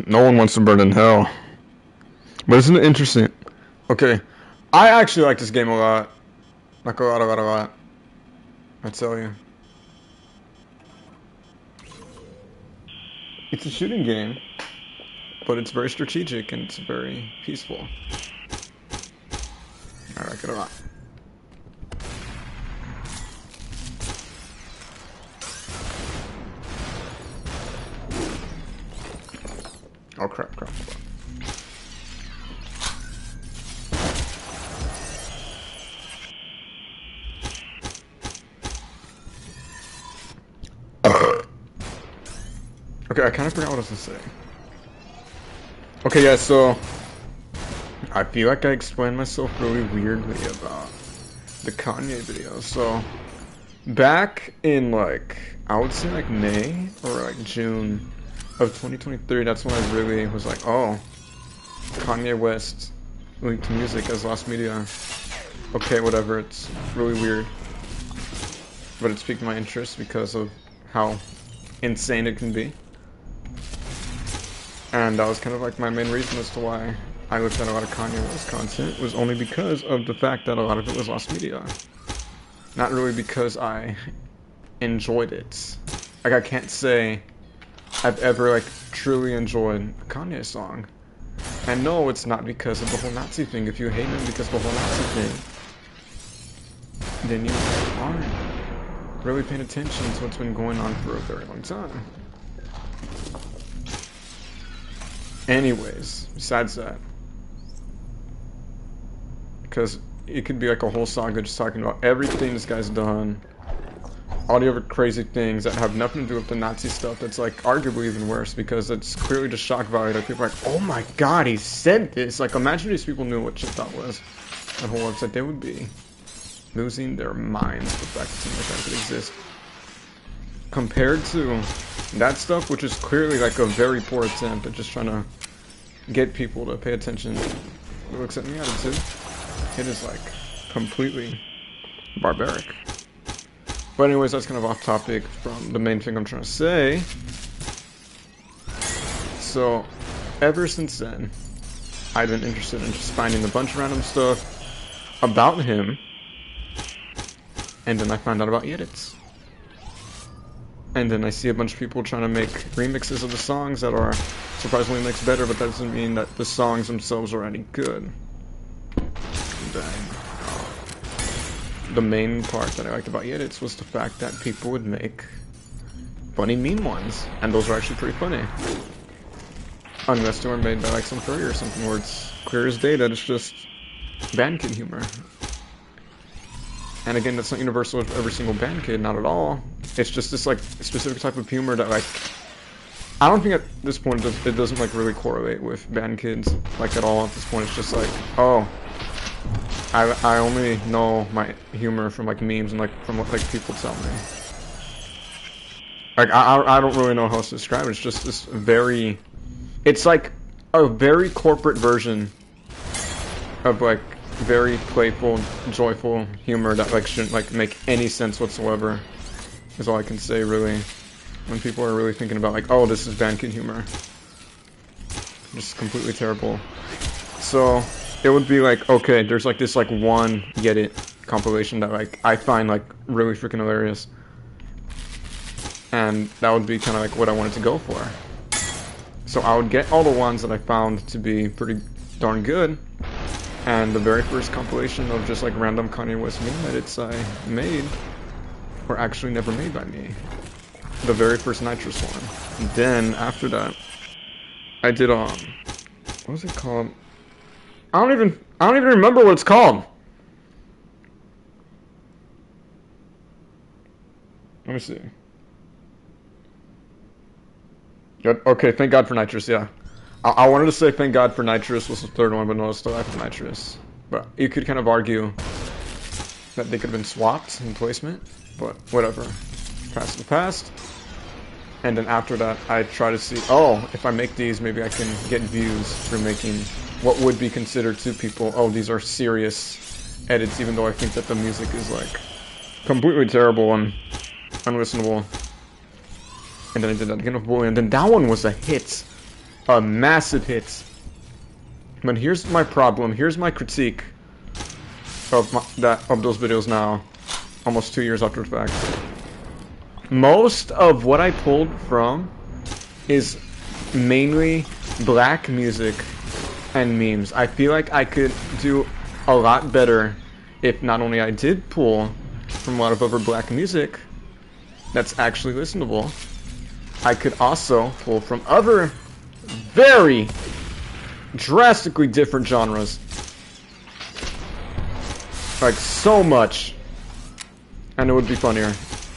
No one wants to burn in hell. But isn't it interesting? Okay, I actually like this game a lot. Like a lot. I tell you. It's a shooting game, but it's very strategic and it's very peaceful. I like it a lot. Oh crap. Okay, I kind of forgot what I was gonna say. Okay, yeah, so I feel like I explained myself really weirdly about the Kanye video. So back in like, I would say like May or like June of 2023, that's when I really was like, oh, Kanye West linked to music as lost media. Okay, whatever, it's really weird. But it piqued my interest because of how insane it can be. And that was kind of like my main reason as to why I looked at a lot of Kanye West content, was only because of the fact that a lot of it was lost media. Not really because I enjoyed it. Like, I can't say I've ever, like, truly enjoyed a Kanye song. And no, it's not because of the whole Nazi thing. If you hate him because of the whole Nazi thing, then you aren't really paying attention to what's been going on for a very long time. Anyways, besides that, because it could be like a whole saga just talking about everything this guy's done, all the other crazy things that have nothing to do with the Nazi stuff. That's like arguably even worse because it's clearly just shock value that people are like, oh my god, he said this. Like, imagine these people knew what shit that was. That whole website, they would be losing their minds with the fact that something like that could exist. Compared to that stuff, which is clearly like a very poor attempt at just trying to get people to pay attention. It looks at me attitude. It is like completely barbaric. But anyways, that's kind of off topic from the main thing I'm trying to say. So, ever since then, I've been interested in just finding a bunch of random stuff about him, and then I found out about Yedits. And then I see a bunch of people trying to make remixes of the songs that are surprisingly mixed better, but that doesn't mean that the songs themselves are any good. The main part that I liked about Yedits was the fact that people would make funny meme ones, and those are actually pretty funny. Unless they were made by like some furry or something where it's clear as day that it's just band kid humor. And again, that's not universal with every single band kid, not at all. It's just this like specific type of humor that like, I don't think at this point it doesn't like really correlate with band kids like at all. At this point, it's just like, oh, I only know my humor from like memes and like from what like people tell me. Like I don't really know how else to describe it. It's just this very, it's like a very corporate version of like very playful, joyful humor that like shouldn't like make any sense whatsoever. Is all I can say really. When people are really thinking about like, oh, this is band kid humor. Just completely terrible. So it would be like, okay, there's like this like one Get It compilation that like I find like really freaking hilarious. And that would be kind of like what I wanted to go for. So I would get all the ones that I found to be pretty darn good. And the very first compilation of just like random Kanye West meme edits I made were actually never made by me. The very first Nitrous one. And then after that, I did what was it called? I don't even remember what it's called. Let me see. Good. Okay, thank God for Nitrous, yeah. I wanted to say thank God for Nitrous was the third one, but no, it's still after Nitrous. But you could kind of argue that they could have been swapped in placement, but whatever. Past the past. And then after that, I try to see, oh, if I make these, maybe I can get views through making what would be considered to people, oh, these are serious edits, even though I think that the music is like completely terrible and unlistenable. And then I did that again with Bully, and then that one was a hit. a massive hit. But here's my problem. Here's my critique of those videos now, almost 2 years after the fact. Most of what I pulled from is mainly black music and memes. I feel like I could do a lot better if not only I did pull from a lot of other black music that's actually listenable, I could also pull from other very drastically different genres. Like, so much. And it would be funnier.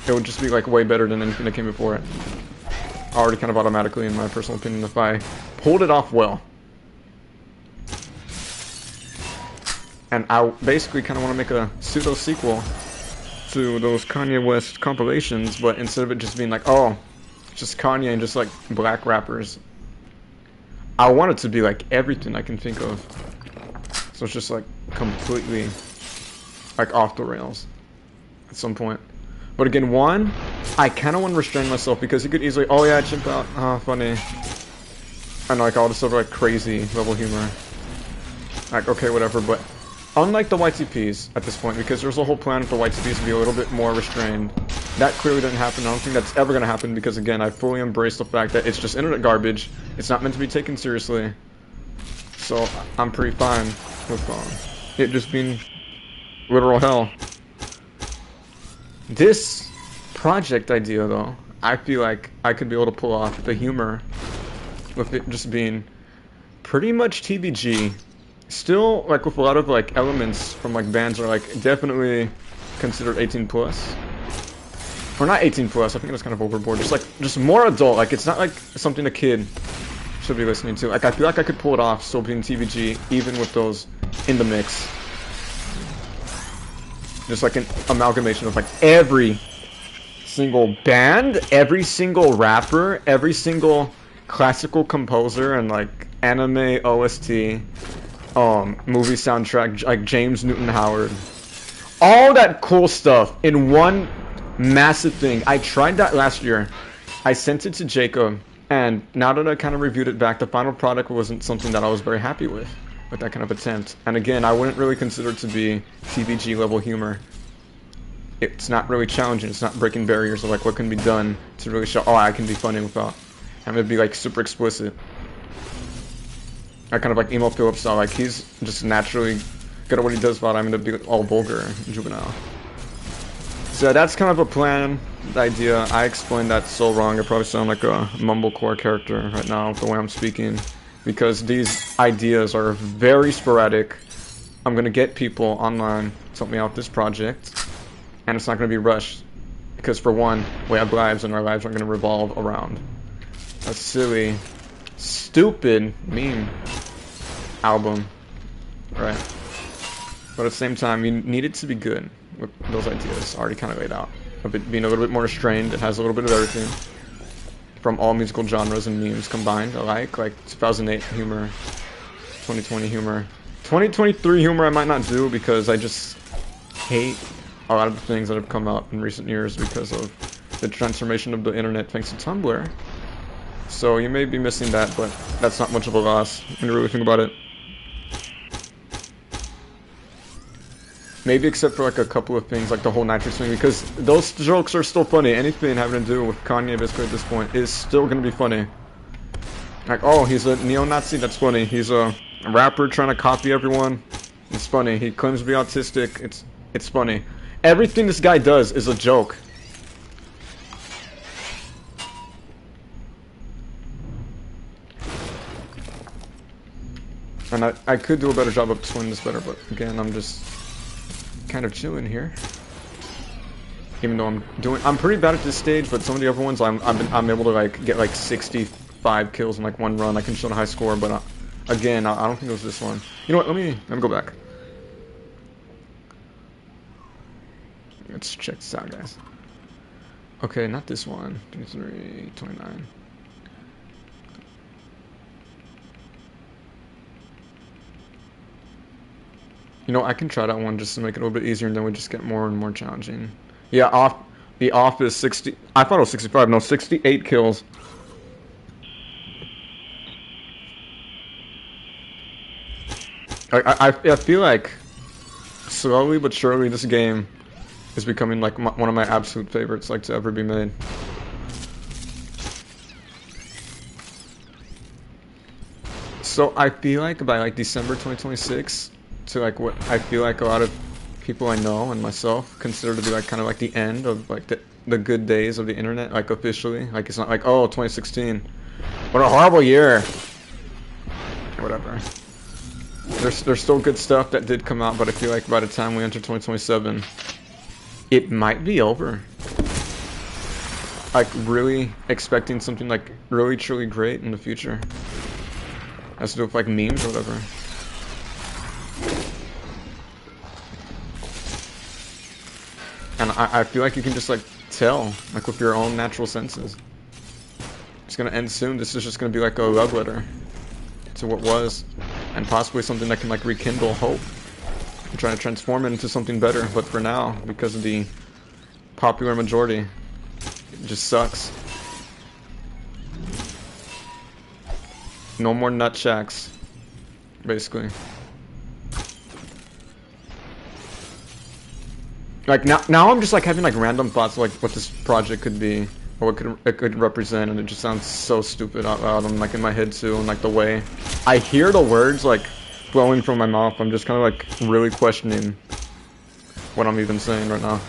It would just be, like, way better than anything that came before it. Already kind of automatically, in my personal opinion, if I pulled it off well. And I basically kind of want to make a pseudo-sequel to those Kanye West compilations, but instead of it just being like, oh, just Kanye and just, like, black rappers, I want it to be, like, everything I can think of. So it's just, like, completely, like, off the rails at some point. But again, one, I kind of want to restrain myself because you could easily, oh yeah, chimp out, ah, funny. And like all this other like crazy level humor. Like, okay, whatever, but unlike the YTPs at this point, because there's a whole plan for YTPs to be a little bit more restrained. That clearly didn't happen. I don't think that's ever going to happen because again, I fully embrace the fact that it's just internet garbage. It's not meant to be taken seriously. So I'm pretty fine with it just being literal hell. This project idea, though, I feel like I could be able to pull off the humor with it just being pretty much TBG. Still, like, with a lot of, like, elements from, like, bands are, like, definitely considered 18 plus. Or not 18 plus, I think that's kind of overboard. Just, like, just more adult. Like, it's not, like, something a kid should be listening to. Like, I feel like I could pull it off still being TBG, even with those in the mix. Just like an amalgamation of like every single band, every single rapper, every single classical composer, and like anime OST, movie soundtrack, like James Newton Howard. All that cool stuff in one massive thing. I tried that last year. I sent it to Jacob, and now that I kind of reviewed it back, the final product wasn't something that I was very happy with that kind of attempt. And again, I wouldn't really consider it to be TVG level humor. It's not really challenging. It's not breaking barriers of like what can be done to really show, oh, I can be funny without having to be like super explicit. I kind of like Emo Phillips style, like he's just naturally good at what he does without having to be all vulgar and juvenile. So that's kind of a plan, the idea. I explained that so wrong. I probably sound like a mumblecore character right now with the way I'm speaking, because these ideas are very sporadic. I'm gonna get people online to help me out with this project, and it's not gonna be rushed, because for one, we have lives and our lives aren't gonna revolve around a silly, stupid meme album, right? But at the same time, you need it to be good with those ideas already kind of laid out. Being a little bit more restrained, it has a little bit of everything from all musical genres and memes combined alike, like 2008 humor, 2020 humor. 2023 humor I might not do because I just hate a lot of the things that have come out in recent years because of the transformation of the internet thanks to Tumblr. So you may be missing that, but that's not much of a loss when you really think about it. Maybe except for like a couple of things, like the whole nitrous thing, because those jokes are still funny. Anything having to do with Kanye basically at this point is still gonna be funny. Like, oh, he's a neo-Nazi, that's funny. He's a rapper trying to copy everyone, it's funny. He claims to be autistic, it's funny. Everything this guy does is a joke. And I could do a better job of explaining this better, but again, I'm just kind of chilling here. Even though I'm pretty bad at this stage, but some of the other ones I'm able to like get like 65 kills in like one run. I can show a high score, but again, I don't think it was this one. You know what? Let me go back. Let's check this out, guys. Okay, not this one. 23, 29. You know, I can try that one just to make it a little bit easier, and then we just get more and more challenging. Yeah, The Office 60. I thought it was 65. No, 68 kills. I feel like slowly but surely this game is becoming like one of my absolute favorites like to ever be made. So I feel like by like December 2026 to like what I feel like a lot of people I know and myself consider to be like kind of like the end of like the good days of the internet, like officially. Like it's not like, oh, 2016, what a horrible year, whatever. There's still good stuff that did come out, but I feel like by the time we enter 2027, it might be over. Like really expecting something like really truly great in the future. Has to do with like memes or whatever. And I feel like you can just like tell, like with your own natural senses. It's gonna end soon. This is just gonna be like a love letter to what was, and possibly something that can like rekindle hope and try to transform it into something better. But for now, because of the popular majority, it just sucks. No more nut shacks, basically. Like now I'm just like having like random thoughts of, like what this project could be or what it could represent, and it just sounds so stupid out loud and like in my head too, and like the way I hear the words like flowing from my mouth, I'm just kind of like really questioning what I'm even saying right now.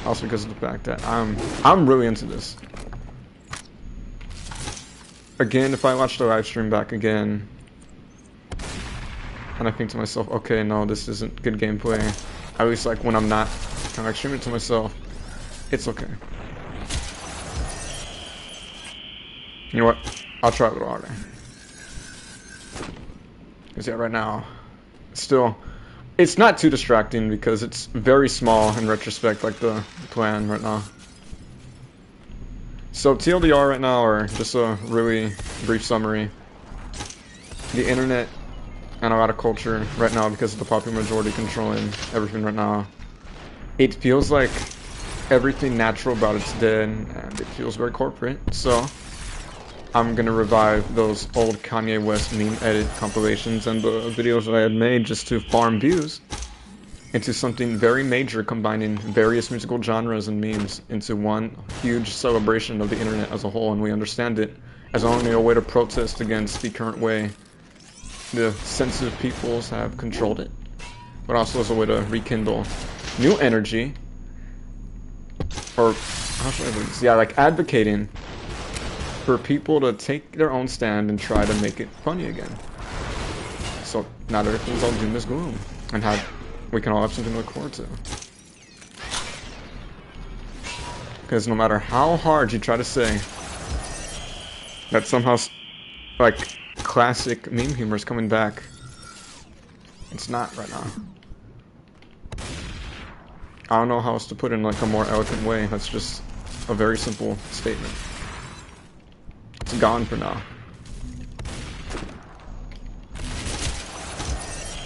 Also because of the fact that I'm really into this. Again, if I watch the live stream back again and I think to myself, okay, no, this isn't good gameplay. At least like when I'm not kind of like streaming it to myself, it's okay. You know what? I'll try a little harder. Because yeah, right now, still, it's not too distracting because it's very small in retrospect, like the plan right now. So TLDR right now, or just a really brief summary. The internet and a lot of culture right now, because of the popular majority controlling everything right now, it feels like everything natural about it's dead, and it feels very corporate. So I'm gonna revive those old Kanye West meme edit compilations and the videos that I had made just to farm views into something very major, combining various musical genres and memes into one huge celebration of the internet as a whole. And we understand it as only a way to protest against the current way the sensitive peoples have controlled it, but also as a way to rekindle new energy, or how should I put this? Yeah, like advocating for people to take their own stand and try to make it funny again. So not everything's all doom is gloom, and how we can all have something to look forward to. Because no matter how hard you try to say that somehow, like, classic meme humor is coming back, it's not right now. I don't know how else to put it in like a more eloquent way. That's just a very simple statement. It's gone for now.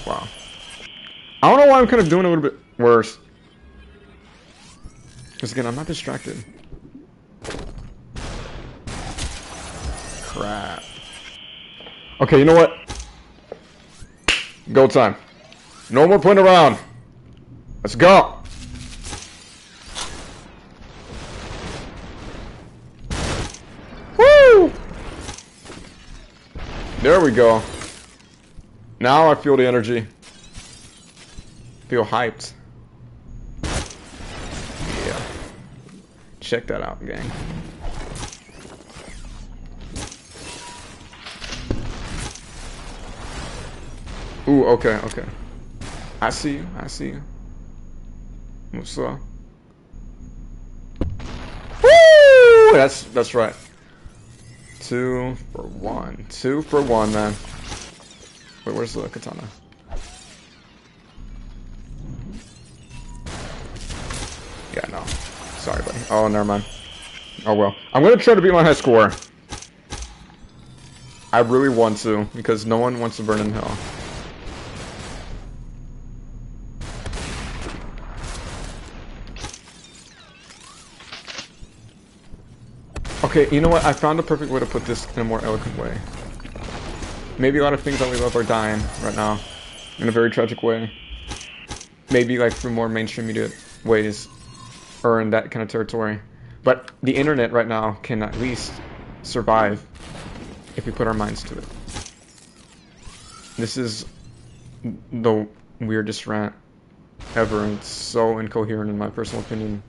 Wow. I don't know why I'm kind of doing a little bit worse. Because again, I'm not distracted. Crap. Okay, you know what? Go time. No more playing around. Let's go. Woo! There we go. Now I feel the energy. Feel hyped. Yeah. Check that out, gang. Ooh, okay, okay. I see you, I see you. What's up? Woo! That's right. 2 for 1. 2 for 1, man. Wait, where's the katana? Yeah, no. Sorry, buddy. Oh, never mind. Oh, well. I'm gonna try to beat my high score. I really want to, because no one wants to burn in hell. Okay, you know what? I found a perfect way to put this in a more eloquent way. maybe a lot of things that we love are dying right now in a very tragic way. Maybe like through more mainstream media ways or in that kind of territory. But the internet right now can at least survive if we put our minds to it. This is the weirdest rant ever, and it's so incoherent in my personal opinion,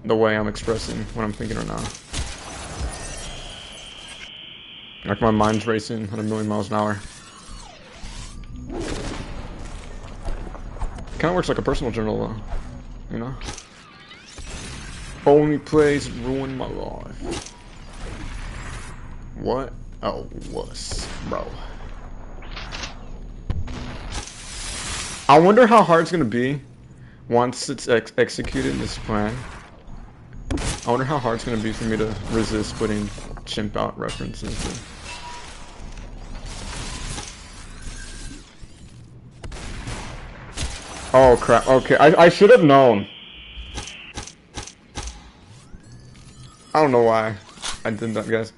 the way I'm expressing what I'm thinking right now. Like my mind's racing at 1,000,000 miles an hour. Kinda works like a personal journal though, you know? Only place ruined my life. What a wuss, bro. I wonder how hard it's gonna be once it's executed, this plan. I wonder how hard it's gonna be for me to resist putting chimp out references. Oh crap, okay, I should have known. I don't know why I did that, guys.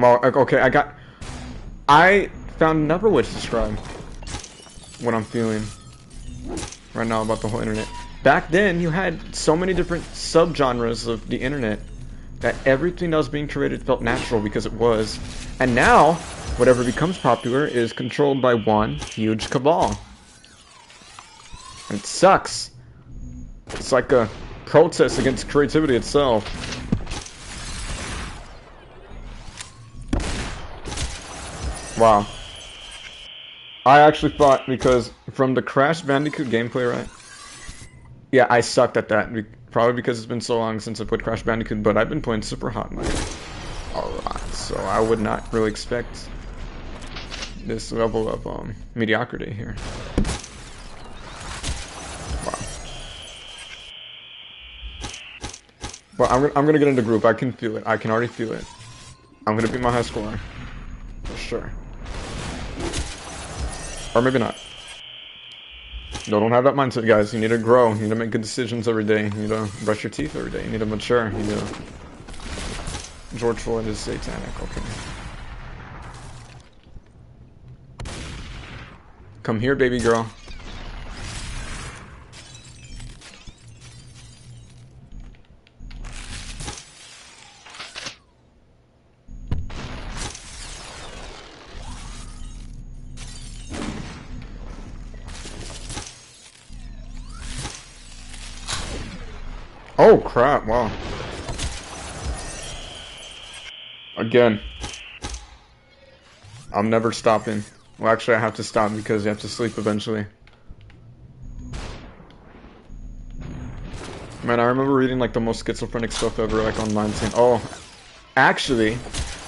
Well, okay, I found another way to describe what I'm feeling right now about the whole internet. Back then, you had so many different subgenres of the internet that everything that was being created felt natural because it was. And now, whatever becomes popular is controlled by one huge cabal. And it sucks. It's like a protest against creativity itself. Wow. I actually thought, because from the Crash Bandicoot gameplay, right? Yeah, I sucked at that. Probably because it's been so long since I played Crash Bandicoot, but I've been playing Super Hot Mode a lot, so I would not really expect this level of mediocrity here. Wow. Well, I'm gonna get into group. I can feel it. I can already feel it. I'm gonna beat my high score. For sure. Or maybe not. No, don't have that mindset, guys. You need to grow. You need to make good decisions every day. You need to brush your teeth every day. You need to mature. You need to... George Floyd is satanic. Okay. Come here, baby girl. Oh crap, wow. Again. I'm never stopping. Well, actually I have to stop because you have to sleep eventually. Man, I remember reading like the most schizophrenic stuff ever, like online, saying, oh, actually,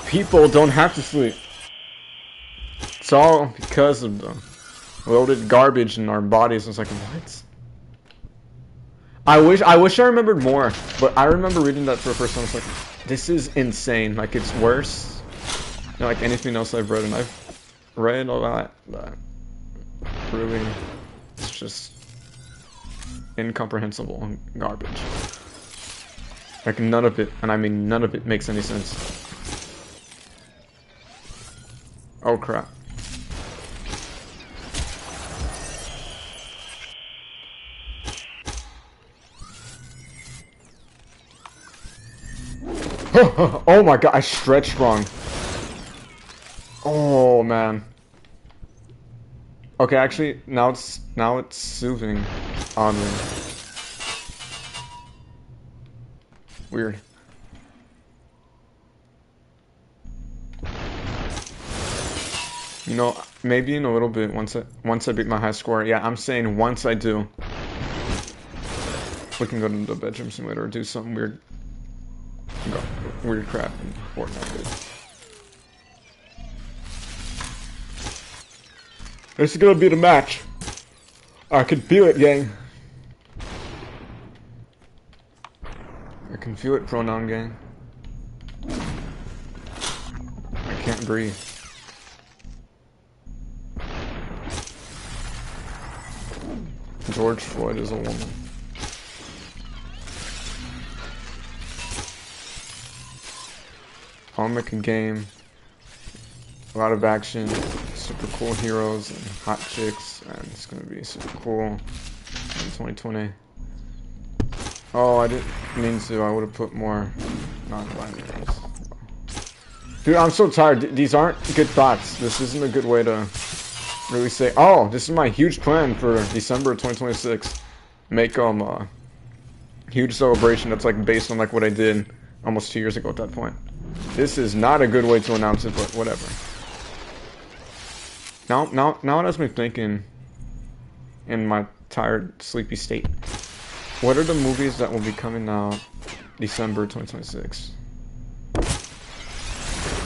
people don't have to sleep. It's all because of the loaded garbage in our bodies. I was like, what? I wish I remembered more, but I remember reading that for the first time. I was like, this is insane. Like, it's worse than like anything else I've read, and I've read a lot, but really, it's just incomprehensible and garbage. Like, none of it, and I mean none of it, makes any sense. Oh crap. Oh my god, I stretched wrong. Oh man. Okay, actually, now it's soothing on me. Weird. You know, maybe in a little bit, once I beat my high score. Yeah, I'm saying once I do, we can go to the bedroom simulator or do something weird. Weird crap in Fortnite, dude. This is gonna be the match. I can feel it, gang. I can feel it, pronoun gang. I can't breathe. George Floyd is a woman. I'll make a game. A lot of action, super cool heroes and hot chicks, and it's gonna be super cool in 2020. Oh, I didn't mean to. I would have put more non-binaries. Dude, I'm so tired. These aren't good thoughts. This isn't a good way to really say, oh, this is my huge plan for December 2026. Make a huge celebration that's like based on like what I did almost 2 years ago at that point. This is not a good way to announce it, but whatever. Now it has me thinking in my tired, sleepy state. What are the movies that will be coming out December 2026?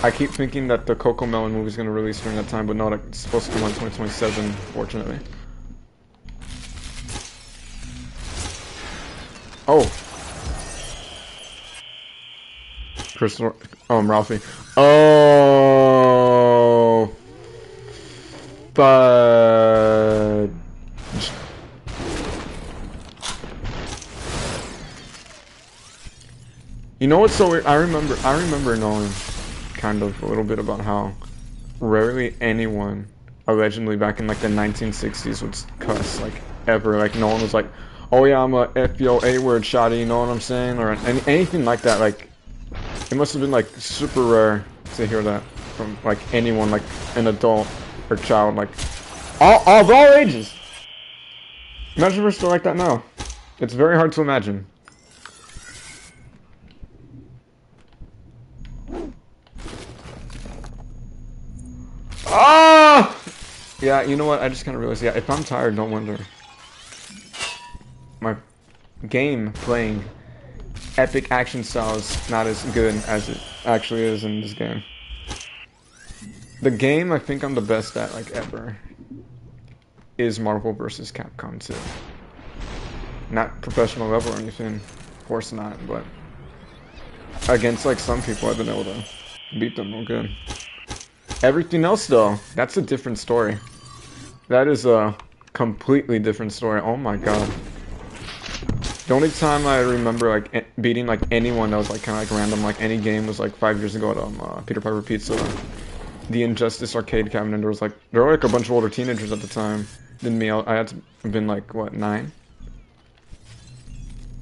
I keep thinking that the Coco Melon movie is going to release during that time, but no, it's supposed to come out in 2027, fortunately. Oh. Crystal, Ralphie. Oh. But you know what's so weird? I remember knowing kind of a little bit about how rarely anyone allegedly back in like the 1960s would cuss like ever. Like no one was like, oh yeah, I'm a FBO word shotty, you know what I'm saying, or anything like that. Like it must have been like super rare to hear that from like anyone, like an adult or child, like of all ages. Imagine we're still like that now. It's very hard to imagine. Ah! Yeah, you know what? I just kind of realized, yeah, if I'm tired, don't wonder. My game playing epic action style is not as good as it actually is in this game. The game I think I'm the best at, like, ever, is Marvel vs. Capcom 2. Not professional level or anything, of course not, but against, like, some people I've been able to beat them real good. Everything else, though, that's a different story. That is a completely different story. Oh my god. The only time I remember, like, beating, like, anyone that was, like, kind of, like, random, like, any game was, like, 5 years ago at, Peter Piper Pizza. The Injustice arcade cabinet, and there were like a bunch of older teenagers at the time than me. I had to have been like, what, 9?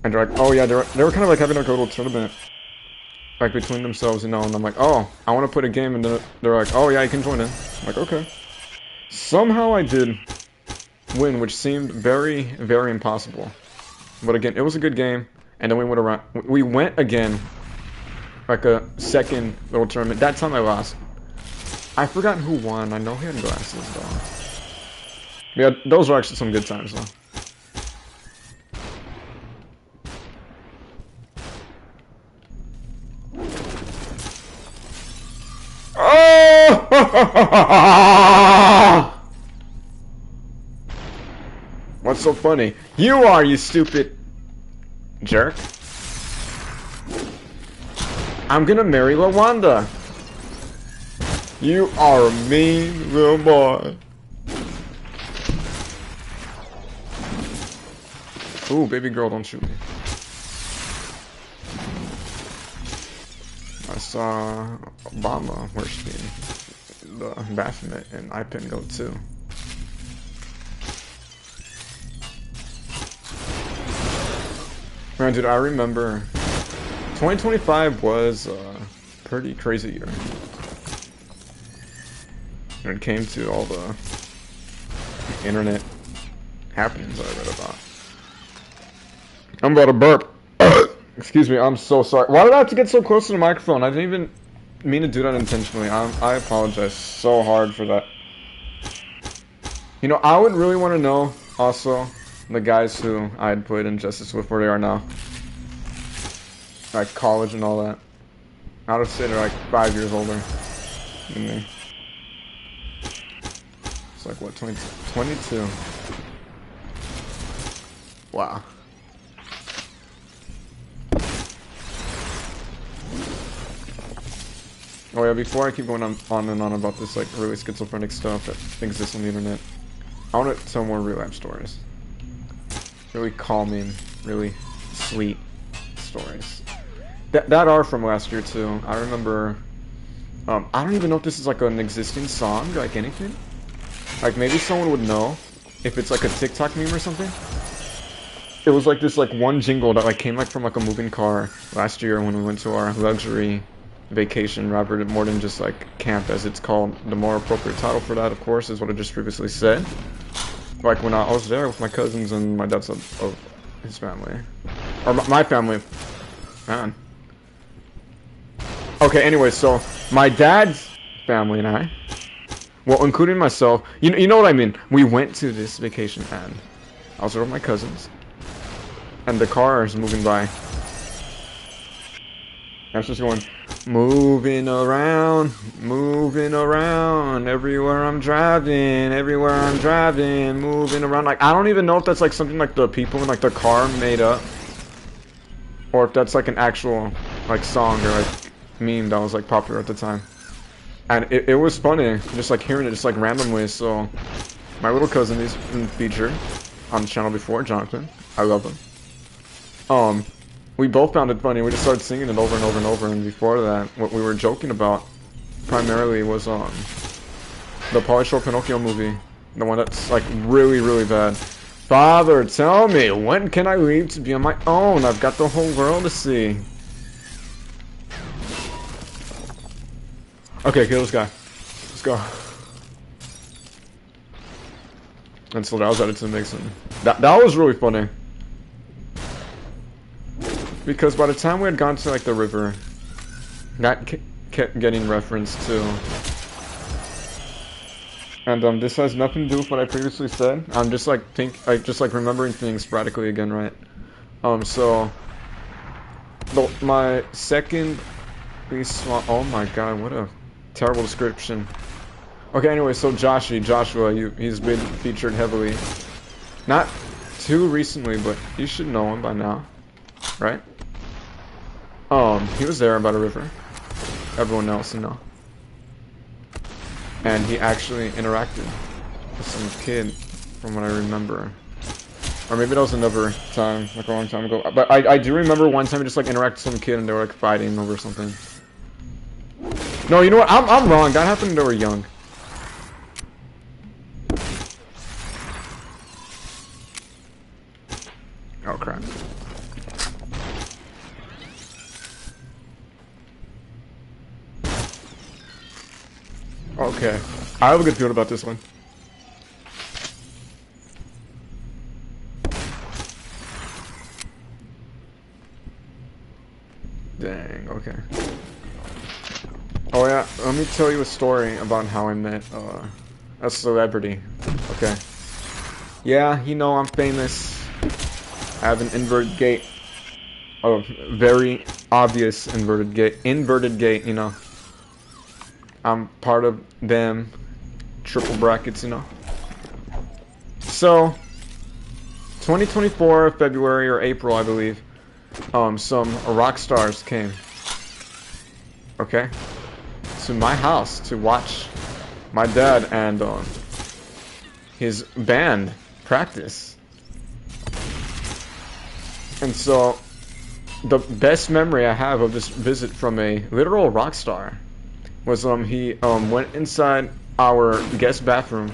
And they're like, oh yeah, they were kind of like having like a little tournament, like between themselves, you know, and I'm like, oh, I want to put a game, and they're like, oh yeah, you can join in. I'm like, okay. Somehow I did win, which seemed very, very impossible. But again, it was a good game, and then we went again, like a second little tournament. That time I lost. I forgot who won. I know he had glasses, though. Yeah, those were actually some good times, though. Oh! What's so funny? You are, you stupid jerk. I'm gonna marry LaWanda. You are a mean little boy. Ooh, baby girl, don't shoot me. I saw Obama worshipping the Baphomet and iPen Go too. Man, dude, I remember 2025 was a pretty crazy year when it came to all the internet happenings I read about. I'm about to burp. Excuse me, I'm so sorry. Why did I have to get so close to the microphone? I didn't even mean to do that intentionally. I apologize so hard for that. You know, I would really want to know, also, the guys who I had played Injustice with, where they are now. Like, college and all that. I would say they're like 5 years older than me. It's like what, 22? Wow. Oh yeah, before I keep going on and on about this like really schizophrenic stuff that exists on the internet, I want to tell more real life stories. Really calming, really sweet stories. That are from last year too. I remember, I don't even know if this is like an existing song, like anything. Like maybe someone would know if it's like a TikTok meme or something. It was like this like one jingle that like came like from like a moving car last year when we went to our luxury vacation rather more than just like camp as it's called. The more appropriate title for that, of course, is what I just previously said. Like when I was there with my cousins and my dad's of his family. Or my family. Man. Okay, anyway, so my dad's family and I, well, including myself, you know what I mean. We went to this vacation and I was there with my cousins. And the car is moving by. I was just going, moving around, everywhere I'm driving, moving around. Like, I don't even know if that's like something like the people in like the car made up. Or if that's like an actual like song or like meme that was like popular at the time. And it was funny, just like hearing it just like randomly. So, my little cousin, he's been featured on the channel before, Jonathan. I love him. We both found it funny. We just started singing it over and over and over. And before that, what we were joking about primarily was the Pauly Shore Pinocchio movie, the one that's like really, really bad. Father, tell me, when can I leave to be on my own? I've got the whole world to see. Okay, kill this guy. Let's go. And so that was added to the mix. And that was really funny. Because by the time we had gone to like the river, that kept getting referenced to. And this has nothing to do with what I previously said. I'm just like remembering things sporadically again, right? So my second oh my god, what a terrible description. Okay, anyway, so Joshua, he's been featured heavily. Not too recently, but you should know him by now, right? He was there by the river. Everyone else, you know. And he actually interacted with some kid, from what I remember. Or maybe that was another time, like a long time ago. But I do remember one time he just like interacted with some kid and they were like fighting over something. No, you know what? I'm wrong. That happened when they were young. Oh crap. Okay. I have a good feeling about this one. Dang, okay. Oh yeah, let me tell you a story about how I met a celebrity. Okay. Yeah, you know I'm famous. I have an inverted gate. A very obvious inverted gate, you know. I'm part of them triple brackets, you know. So 2024 February or April, I believe, some rock stars came, okay, to my house to watch my dad and his band practice. And so the best memory I have of this visit from a literal rock star was he went inside our guest bathroom,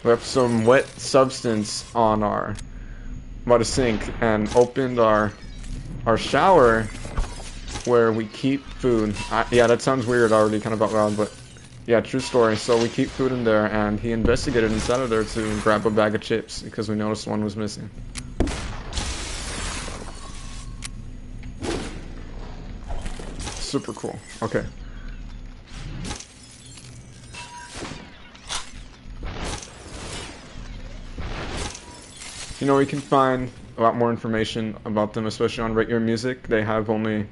left some wet substance on by the sink, and opened our shower where we keep food. Yeah, that sounds weird already, kind of out loud, but yeah, true story. So we keep food in there, and he investigated inside of there to grab a bag of chips because we noticed one was missing. Super cool. Okay. You know, you can find a lot more information about them, especially on Rate Your Music. They have only,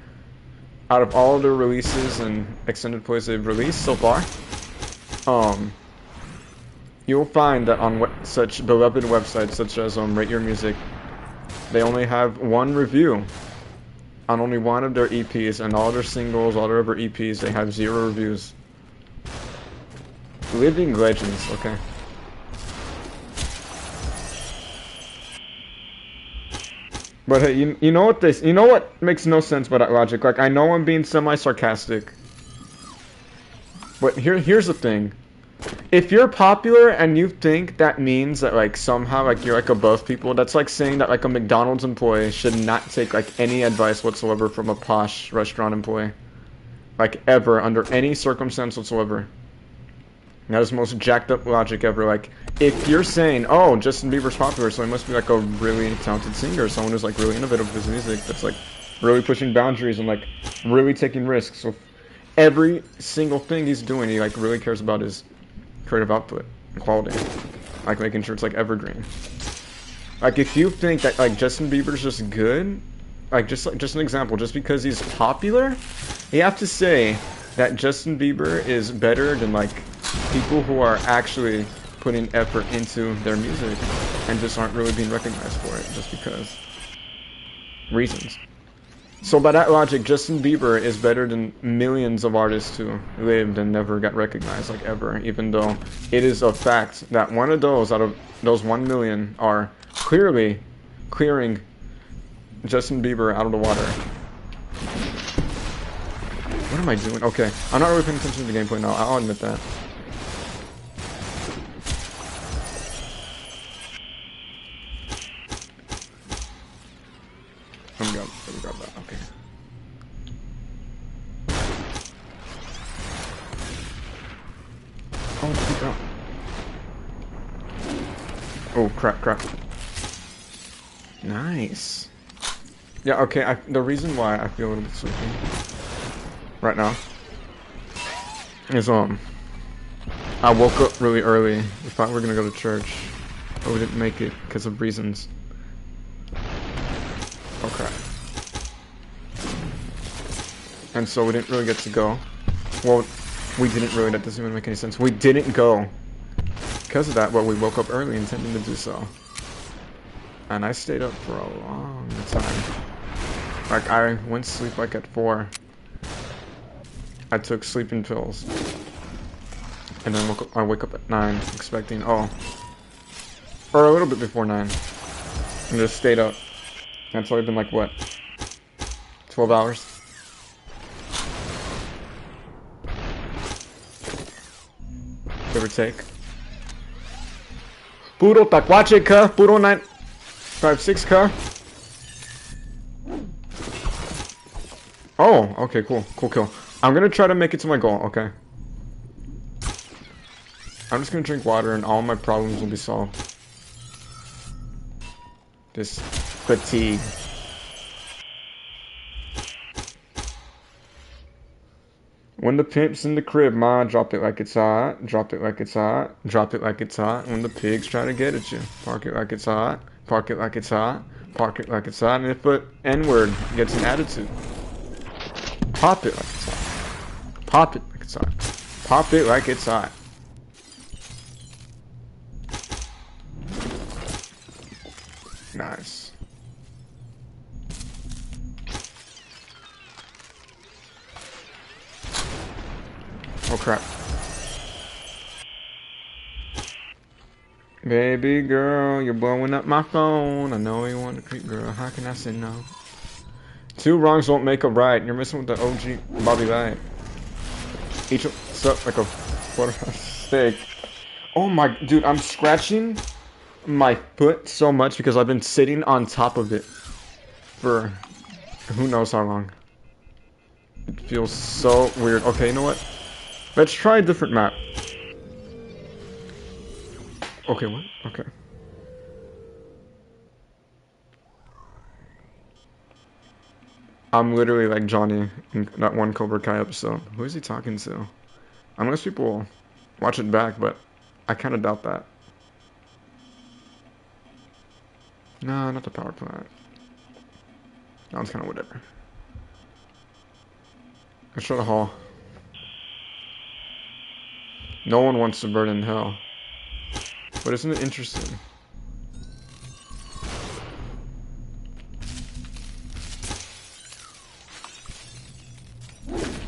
out of all their releases and extended plays they've released so far, You'll find that on such beloved websites such as Rate Your Music, they only have one review on only one of their EPs, and all their singles, all their other EPs, they have 0 reviews. Living legends, okay? But hey, you know what makes no sense by that logic? Like, I know I'm being semi-sarcastic, but here's the thing. If you're popular and you think that means that, like, somehow, like, you're, like, above people, that's like saying that, like, a McDonald's employee should not take, like, any advice whatsoever from a posh restaurant employee. Like, ever, under any circumstance whatsoever. That is the most jacked up logic ever. Like, if you're saying, oh, Justin Bieber's popular, so he must be, like, a really talented singer, someone who's, like, really innovative with his music, that's, like, really pushing boundaries and, like, really taking risks. So every single thing he's doing, he, like, really cares about his creative output and quality, like making sure it's like evergreen. Like, if you think that, like, Justin Bieber's just good, like just an example, just because he's popular, you have to say that Justin Bieber is better than, like, people who are actually putting effort into their music and just aren't really being recognized for it just because reasons. So by that logic, Justin Bieber is better than millions of artists who lived and never got recognized, like, ever, even though it is a fact that one of those out of those 1 million are clearly clearing Justin Bieber out of the water. What am I doing? Okay, I'm not really paying attention to the gameplay now, I'll admit that. Let me grab that, okay. Oh, oh, crap. Nice. Yeah, okay, the reason why I feel a little bit sleepy right now is, I woke up really early. We thought we were gonna go to church, but we didn't make it because of reasons. Okay. And so we didn't really get to go. Well, we didn't really, that doesn't even make any sense. We didn't go because of that, but we woke up early intending to do so. And I stayed up for a long time. Like, I went to sleep like at 4. I took sleeping pills. And then I wake up at 9 expecting, or a little bit before 9. And just stayed up. And it's only been like, what, 12 hours? Give or take. Puro takwache ka, puro 956 ka. Oh, okay, cool kill. I'm gonna try to make it to my goal, okay? I'm just gonna drink water and all my problems will be solved. This fatigue. When the pimp's in the crib, ma, drop it like it's hot. Drop it like it's hot. Drop it like it's hot. When the pigs try to get at you, park it like it's hot. Park it like it's hot. Park it like it's hot. And if the N-word gets an attitude, pop it like it's hot. Pop it like it's hot. Pop it like it's hot. Nice. Oh crap. Baby girl, you're blowing up my phone. I know you want to creep, girl. How can I say no? 2 wrongs won't make a right. You're messing with the OG Bobby Light. Each up like a steak. Oh my, dude, I'm scratching my foot so much because I've been sitting on top of it for who knows how long. It feels so weird. Okay, you know what? Let's try a different map. Okay, what? Okay. I'm literally like Johnny in that one Cobra Kai episode. Who is he talking to? Unless people watch it back, but I kind of doubt that. No, not the power plant. That one's kind of whatever. Let's try the hall. No one wants to burn in hell. But isn't it interesting?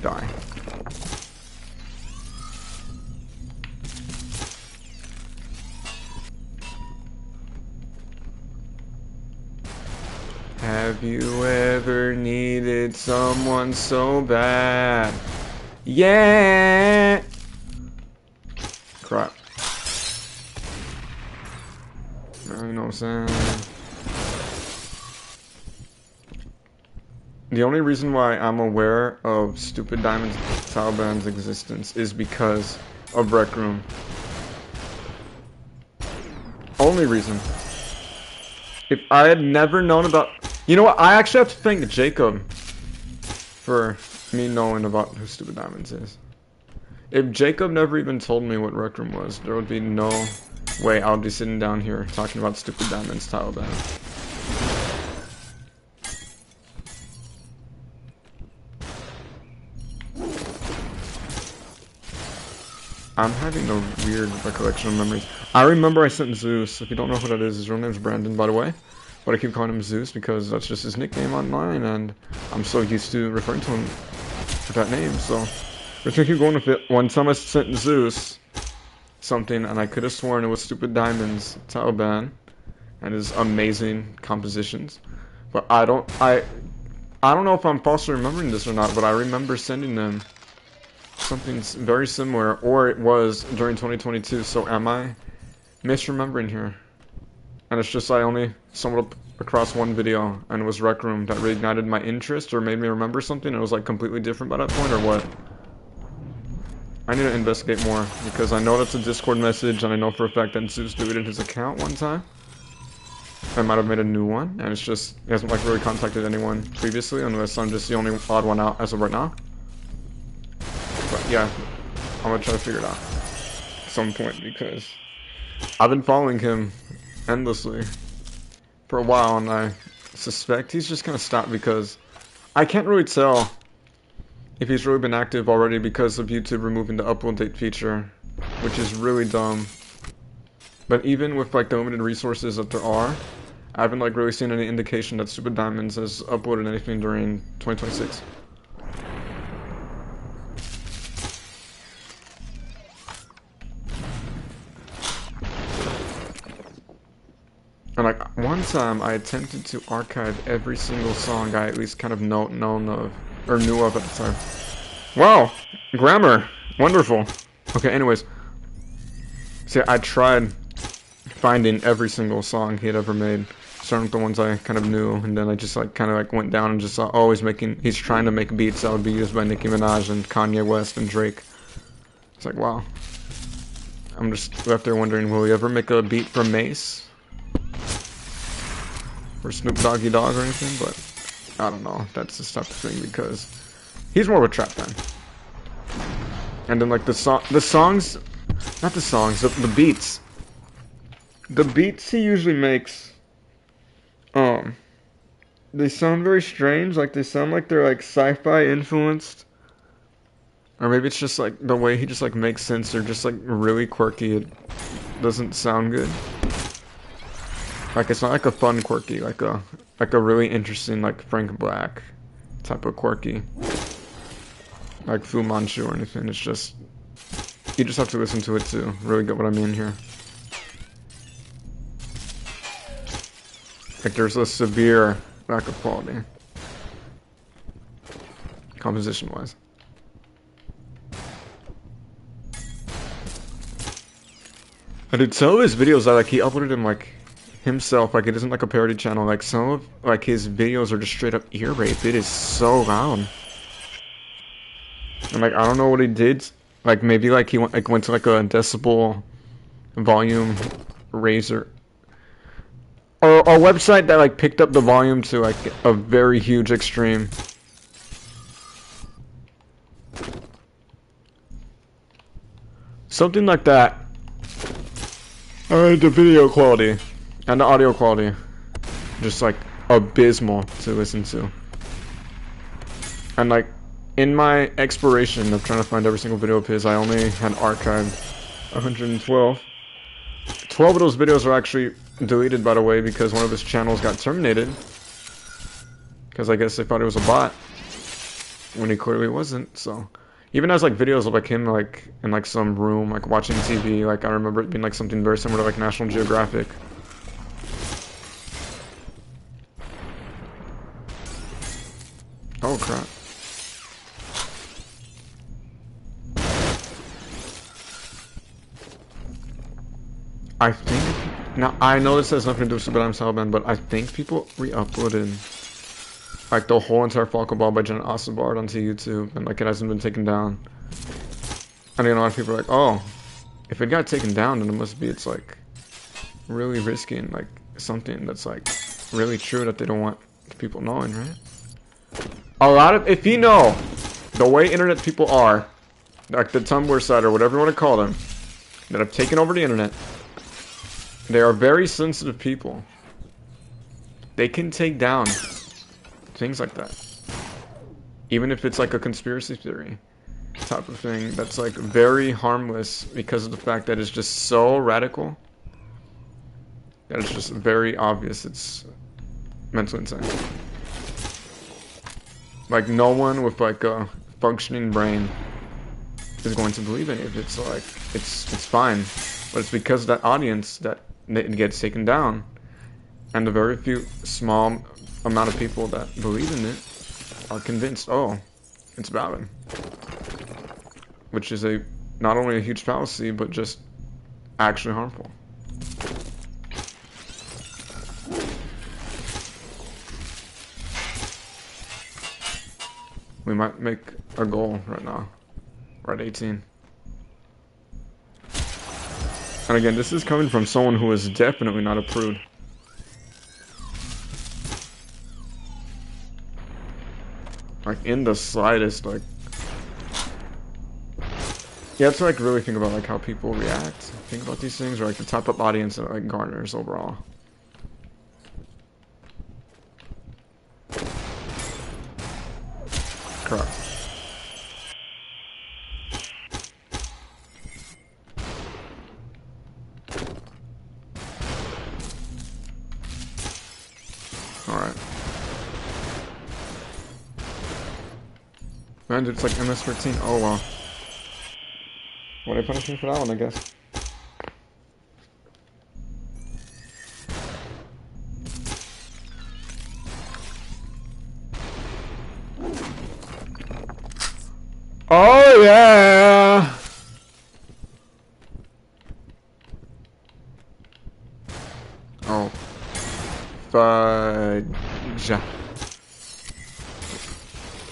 Die. Have you ever needed someone so bad? Yeah! Crap. You know what I'm saying? The only reason why I'm aware of Stupid Diamond's Taliban's existence is because of Rec Room. Only reason. If I had never known about... You know what? I actually have to thank Jacob for me knowing about who Stupid Diamonds is. If Jacob never even told me what Rec Room was, there would be no way I would be sitting down here talking about Stupid Diamond's Taliban. I'm having a weird recollection of memories. I remember I sent Zeus. If you don't know who that is, his real name's Brandon, by the way. But I keep calling him Zeus because that's just his nickname online, and I'm so used to referring to him with that name, so we're gonna keep going with it. One time I sent Zeus something, and I could have sworn it was Stupid Diamond's Taliban and his amazing compositions. But I don't know if I'm falsely remembering this or not, but I remember sending them something very similar, or it was during 2022, so am I misremembering here? And it's just I only stumbled across one video, and it was Rec Room that reignited my interest or made me remember something, and it was like completely different by that point, or what? I need to investigate more, because I know that's a Discord message, and I know for a fact that Zeus deleted his account one time. I might have made a new one, and it's just, he hasn't like really contacted anyone previously, unless I'm just the only odd one out as of right now. But yeah, I'm gonna try to figure it out at some point, because I've been following him endlessly for a while, and I suspect he's just gonna stop because I can't really tell if he's really been active already because of YouTube removing the upload date feature, which is really dumb. But even with like the limited resources that there are, I haven't like really seen any indication that Stupid Diamonds has uploaded anything during 2026. And like one time I attempted to archive every single song I at least kind of known of or knew of at the time. Wow, grammar, wonderful. Okay, anyways, see, I tried finding every single song he had ever made, starting with the ones I kind of knew, and then I just like kind of like went down and just saw, oh, he's trying to make beats that would be used by Nicki Minaj and Kanye West and Drake. It's like, wow. I'm just left there wondering, will he ever make a beat for Mace? Or Snoop Doggy Dogg or anything, but I don't know if that's the type of thing, because he's more of a trap fan. And then like the beats. The beats he usually makes, they sound very strange, like they sound like they're like sci-fi influenced. Or maybe it's just like the way he just like makes sense, they're just like really quirky, it doesn't sound good. Like it's not like a fun quirky, like a really interesting like Frank Black type of quirky, like Fu Manchu or anything. It's just, you just have to listen to it to really get what I mean here. Like there's a severe lack of quality, composition wise. I did some of his videos that like he uploaded them like himself, like it isn't like a parody channel, like some of like his videos are just straight up ear rape. It is so loud. And like I don't know what he did, like maybe like he went to like a decibel volume raiser or a website that like picked up the volume to like a very huge extreme. Something like that. The video quality and the audio quality, just like abysmal to listen to. And like in my exploration of trying to find every single video of his, I only had archived 112. 12 of those videos were actually deleted, by the way, because one of his channels got terminated. Because I guess they thought it was a bot, when he clearly wasn't. So, even has like videos of like him like in like some room, like watching TV. Like I remember it being like something very similar to like National Geographic. Oh crap. I think, now I know this has nothing to do with Super I'm Salban, but I think people re-uploaded like the whole entire Falcon Ball by Jen Ostenbard onto YouTube, and like it hasn't been taken down. And a lot of people are like, oh, if it got taken down, then it must be it's like really risky and like something that's like really true that they don't want people knowing, right? A lot of, if you know the way internet people are, like the Tumblr site or whatever you want to call them, that have taken over the internet, they are very sensitive people. They can take down things like that. Even if it's like a conspiracy theory type of thing that's like very harmless because of the fact that it's just so radical that it's just very obvious it's mentally insane. Like no one with like a functioning brain is going to believe in it. It's like it's fine, but it's because of that audience that it gets taken down, and the very few small amount of people that believe in it are convinced, oh, it's valid, which is a not only a huge fallacy but just actually harmful. We might make a goal right now. We're at 18. And again, this is coming from someone who is definitely not a prude. Like, in the slightest, like... You have to, like, really think about, like, how people react. Think about these things, or, like, the type of audience that, like, garners overall. Crap. Alright. Man, dude, it's like MS-13. Oh, wow. What are they punishing me for that one, I guess? Oh, yeah! Oh. Fudge.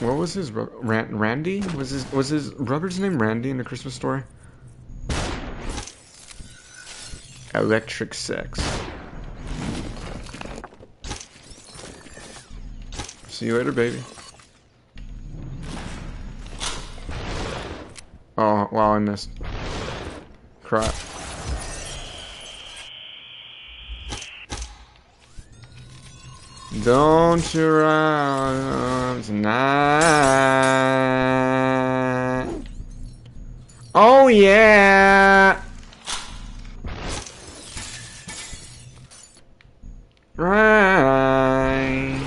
What was his Randy? Was his brother's name Randy in the Christmas Story? Electric sex. See you later, baby. Oh, wow, I missed. Crap. Don't you run tonight. Oh, yeah. Right.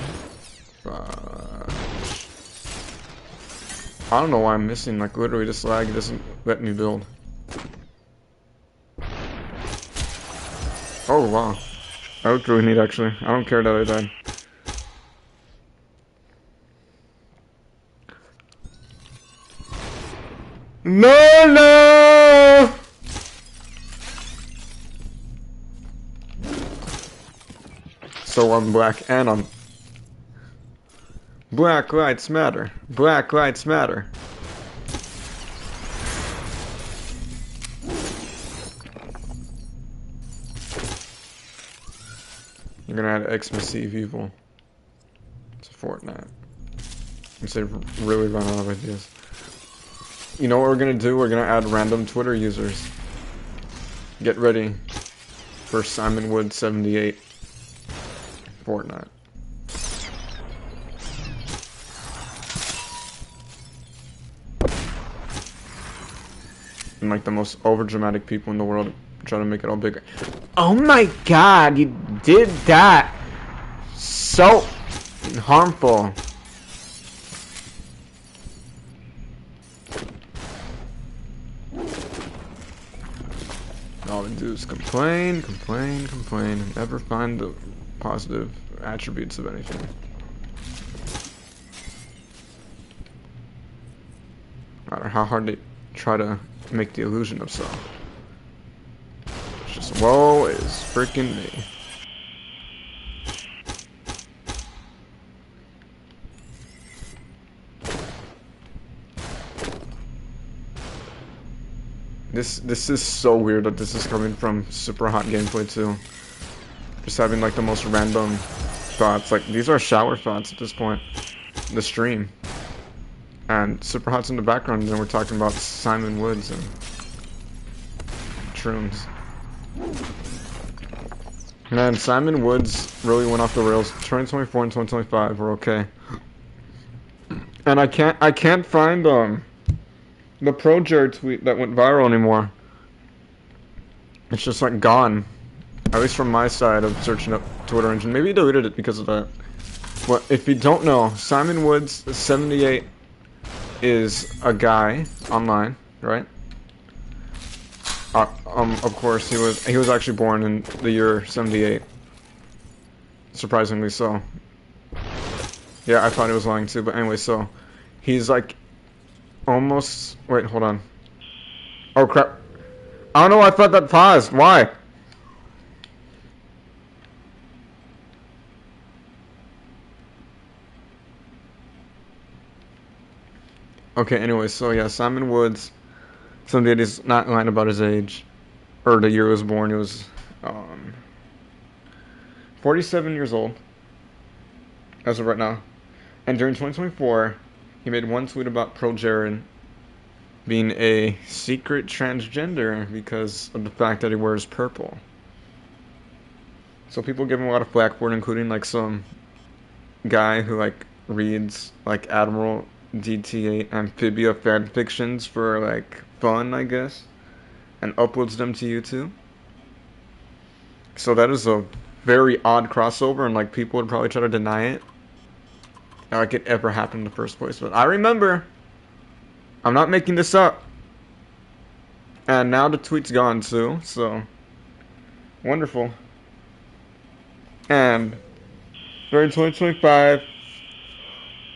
I don't know why I'm missing. Like, literally, this lag doesn't let me build. Oh, wow. That looked really neat, actually. I don't care that I died. No, no! So I'm black and I'm... Black lives matter. Black lives matter. I'm gonna add Xmas Eve Evil to Fortnite. And say really run out of ideas. You know what we're gonna do? We're gonna add random Twitter users. Get ready for Simon Wood 78 Fortnite. And like the most overdramatic people in the world try to make it all bigger. Oh my god, you did that! So harmful. All they do is complain, complain, complain, and never find the positive attributes of anything. No matter how hard they try to make the illusion of so. It's just, woe is freaking me. This is so weird that this is coming from Super Hot Gameplay too. Just having like the most random thoughts. Like these are shower thoughts at this point. The stream. And Super Hot's in the background, and then we're talking about Simon Woods and Shrooms. Man, Simon Woods really went off the rails. 2024 and 2025 were okay. And I can't find the Pro Jared tweet that went viral anymore. It's just like gone. At least from my side of searching up Twitter engine. Maybe he deleted it because of that. But if you don't know, Simon Woods 78 is a guy online, right? Of course he was actually born in the year 78. Surprisingly so. Yeah, I thought he was lying too, but anyway, so he's like almost, wait, hold on. Oh crap. I don't know, I thought that paused. Why? Okay, anyway, so yeah, Simon Woods, 78, is not lying about his age, or the year he was born. He was 47 years old, as of right now. And during 2024, he made one tweet about Pro Jared being a secret transgender because of the fact that he wears purple. So people give him a lot of flack for it, including like some guy who like reads like Admiral DT8 Amphibia fan fictions for like fun, I guess, and uploads them to YouTube. So that is a very odd crossover, and like people would probably try to deny it, like it ever happened in the first place. But I remember, I'm not making this up, and now the tweet's gone too. So wonderful. And during 2025.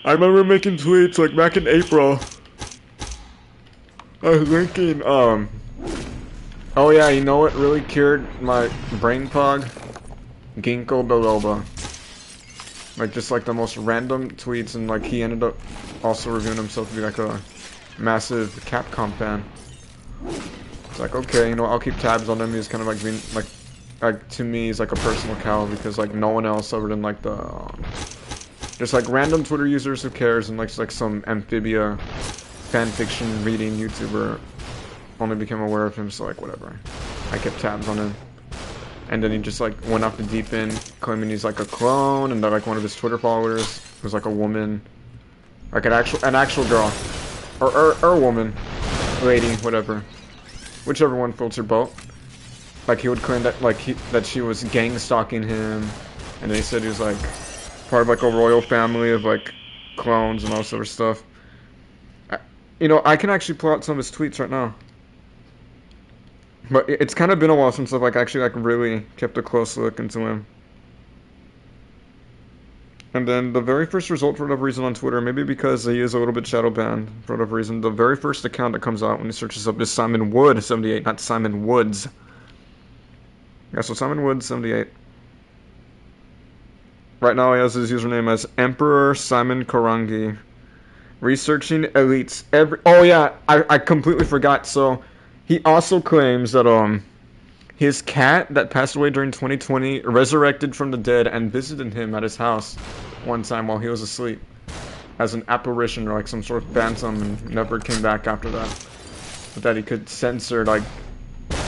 I remember making tweets like back in April. I was thinking, oh yeah, you know what really cured my brain fog? Ginkgo biloba. Like just like the most random tweets, and like he ended up also reviewing himself to be like a massive Capcom fan. It's like, okay, you know, I'll keep tabs on him. He's kind of like being like to me, he's like a personal cow because like no one else other than like the just like random Twitter users who cares, and like some Amphibia fanfiction reading YouTuber only became aware of him, so like whatever. I kept tabs on him. And then he just like went off the deep end claiming he's like a clone, and that like one of his Twitter followers was like a woman. Like an actual girl. Or a woman. Lady, whatever. Whichever one floats your boat. Like he would claim that like that she was gang stalking him, and they said he was like part of like a royal family of like clones and all this other stuff. You know, I can actually pull out some of his tweets right now. But it's kind of been a while since I've like actually like really kept a close look into him. And then the very first result for whatever reason on Twitter, maybe because he is a little bit shadow banned for whatever reason, the very first account that comes out when he searches up is Simon Wood 78, not Simon Woods. Yeah, so Simon Woods 78. Right now he has his username as Emperor Simon Karangi. Researching elites oh yeah, I completely forgot. So he also claims that his cat that passed away during 2020 resurrected from the dead and visited him at his house one time while he was asleep as an apparition or like some sort of phantom, and never came back after that. But that he could censor like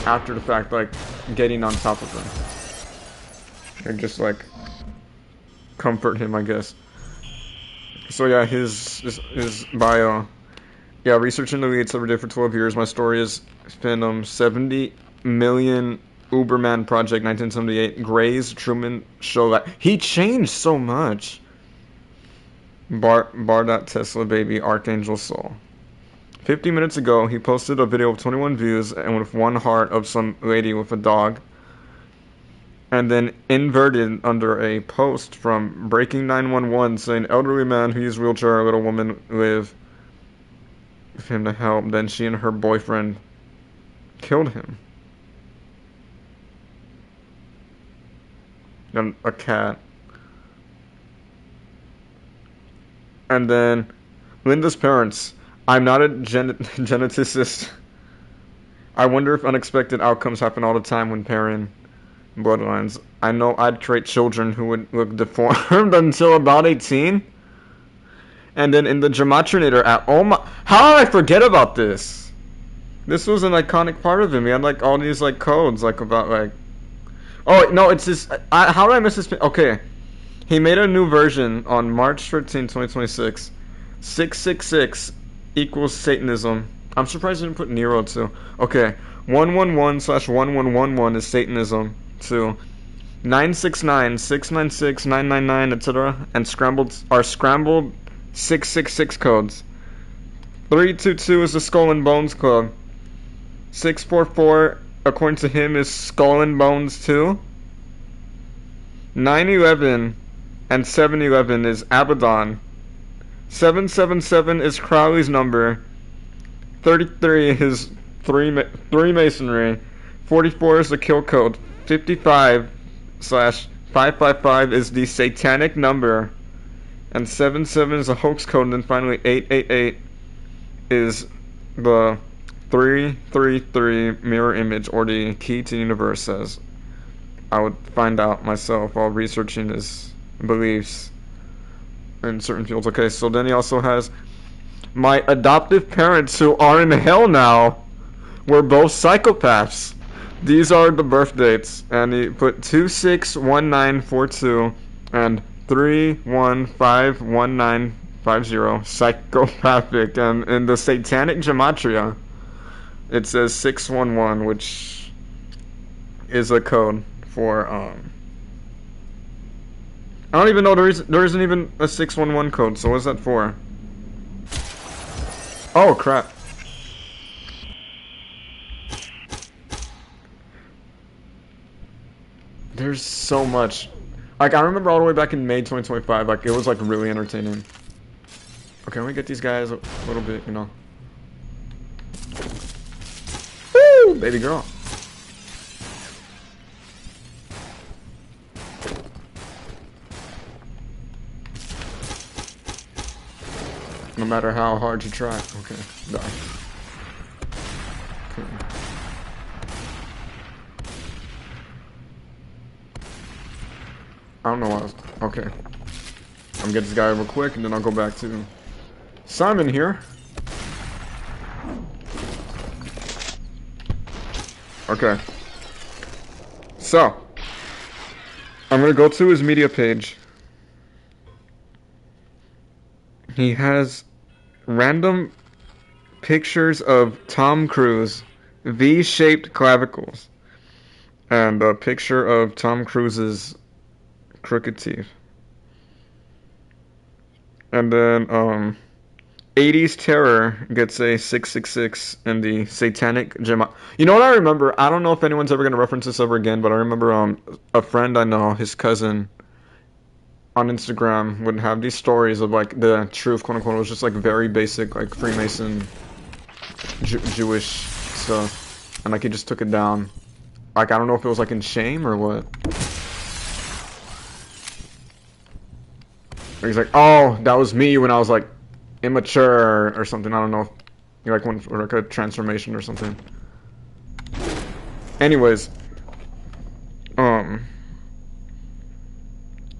after the fact, like getting on top of him and just like comfort him, I guess. So yeah, his bio. Yeah, researching elites every day for 12 years. My story is fandom 70 million Uberman Project 1978 Gray's Truman Show. That he changed so much. Bar Tesla baby Archangel Soul. 50 minutes ago, he posted a video of 21 views and with one heart of some lady with a dog. And then inverted under a post from Breaking 911 saying, elderly man who used wheelchair, a little woman live with him to help. Then she and her boyfriend killed him. And a cat. And then Linda's parents. I'm not a geneticist. I wonder if unexpected outcomes happen all the time when pairing bloodlines. I know I'd create children who would look deformed until about 18. And then in the Gematrinator app, oh my, how did I forget about this? This was an iconic part of him. He had like all these like codes like about like, oh no, it's just, how did I miss this? Okay, he made a new version on March 13, 2026. 666 equals Satanism. I'm surprised I didn't put Nero too. Okay, 111/1111 is Satanism too. 969, 696, 999, etc. and scrambled 666 codes. 322 is the Skull and Bones Club. 644, according to him, is Skull and Bones too. 911 and 711 is Abaddon. 777 is Crowley's number. 33 is three Masonry. 44 is the kill code. 55/555 is the satanic number. And 77 is a hoax code. And then finally 888 is the 333 mirror image, or the key to the universe, as I would find out myself while researching his beliefs in certain fields. Okay, so then he also has, my adoptive parents who are in hell now were both psychopaths. These are the birth dates, and he put 261942 and 3151950 psychopathic, and in the satanic gematria it says 611, which is a code for I don't even know, there isn't even a 611 code, so what's that for? Oh crap. There's so much. Like, I remember all the way back in May 2025, like, it was like really entertaining. Okay, let me get these guys a little bit, you know. Woo! Baby girl. No matter how hard you try. Okay, die. Okay. I don't know why I was... Okay. I'm gonna get this guy real quick, and then I'll go back to Simon here. Okay. So, I'm gonna go to his media page. He has random pictures of Tom Cruise, V-shaped clavicles, and a picture of Tom Cruise's crooked teeth. And then 80s Terror gets a 666 in the satanic gem. You know what I remember? I don't know if anyone's ever going to reference this ever again, but I remember a friend I know, his cousin, on Instagram would have these stories of like the truth, quote unquote. It was just like very basic, like Freemason Jewish stuff, and like he just took it down. Like, I don't know if it was like in shame or what. Or he's like, oh, that was me when I was like immature or something. I don't know, like when, or like a transformation or something. Anyways,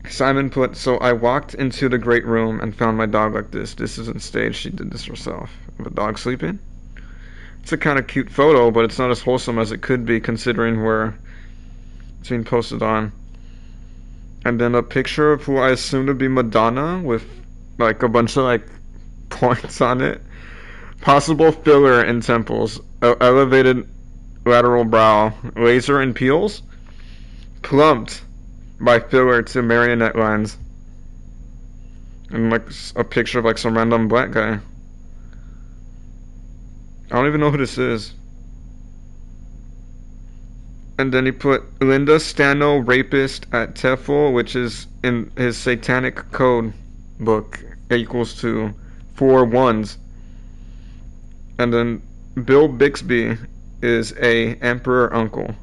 Simon put, so I walked into the great room and found my dog like this. This isn't staged, she did this herself. Of a dog sleeping. It's a kind of cute photo, but it's not as wholesome as it could be considering where it's being posted on. And then a picture of who I assume to be Madonna with like a bunch of like points on it. Possible filler in temples. Elevated lateral brow, laser and peels, plumped by filler to marionette lines. And like a picture of like some random black guy. I don't even know who this is. And then he put Linda Stano rapist at TEFL, which is in his satanic code book, equals to 4 ones. And then Bill Bixby is a emperor uncle.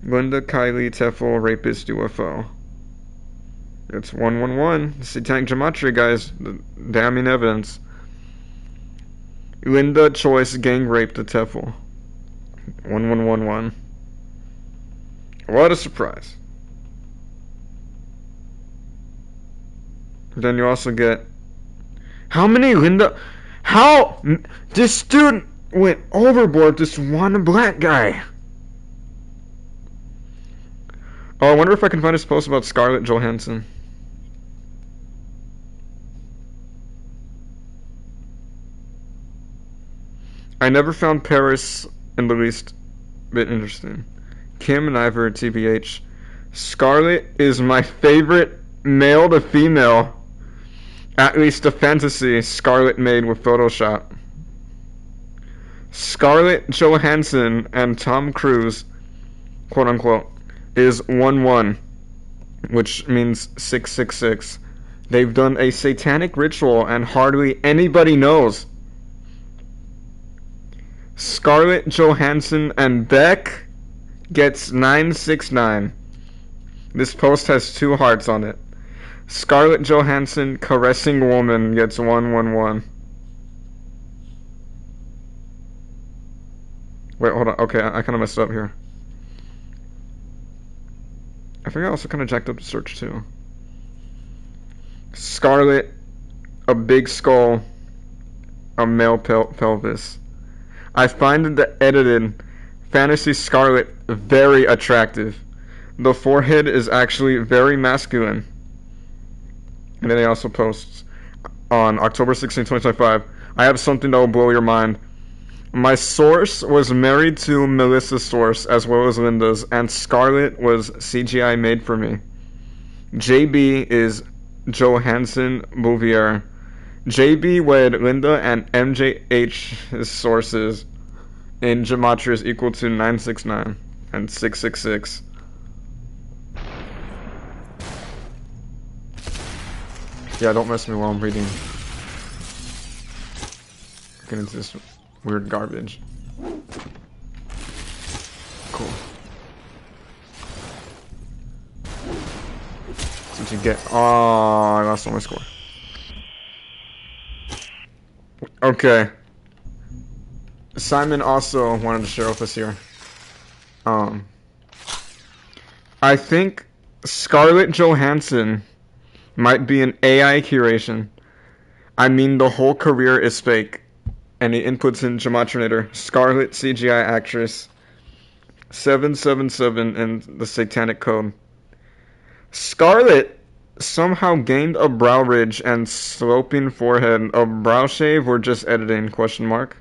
Linda Kylie TEFL rapist UFO. It's 111. Satanic gematria, guys. Damning evidence. Linda Choice gang rape the TEFL. 1111. What a surprise. Then you also get... How many Linda... How... This student went overboard, this one black guy. Oh, I wonder if I can find his post about Scarlett Johansson. I never found Paris in the least bit interesting. Kim and Ivor, TBH. Scarlett is my favorite male to female. At least a fantasy Scarlett made with Photoshop. Scarlett Johansson and Tom Cruise, quote unquote, is 1-1, which means 666. They've done a satanic ritual and hardly anybody knows. Scarlett Johansson and Beck gets 969. This post has 2 hearts on it. Scarlett Johansson caressing woman gets 111. Wait, hold on. Okay, I kind of messed up here. I think I also kind of jacked up the search too. Scarlett, a big skull, a male pelvis. I find the edited Fantasy Scarlett very attractive. The forehead is actually very masculine. And then he also posts on October 16, 2025, I have something that will blow your mind. My source was married to Melissa's source as well as Linda's, and Scarlett was CGI made for me. JB is Johansson Bouvier. JB wed Linda and MJH's sources in gematria is equal to 969 and 666. Yeah, don't mess with me while I'm reading. Get into this weird garbage. Cool. Since you get... Oh, I lost all my score. Okay. Simon also wanted to share with us here. I think Scarlett Johansson might be an AI curation. I mean, the whole career is fake. And he inputs in Gematrinator, Scarlett CGI actress, 777 in the satanic code. Scarlett somehow gained a brow ridge and sloping forehead. A brow shave or just editing, question mark.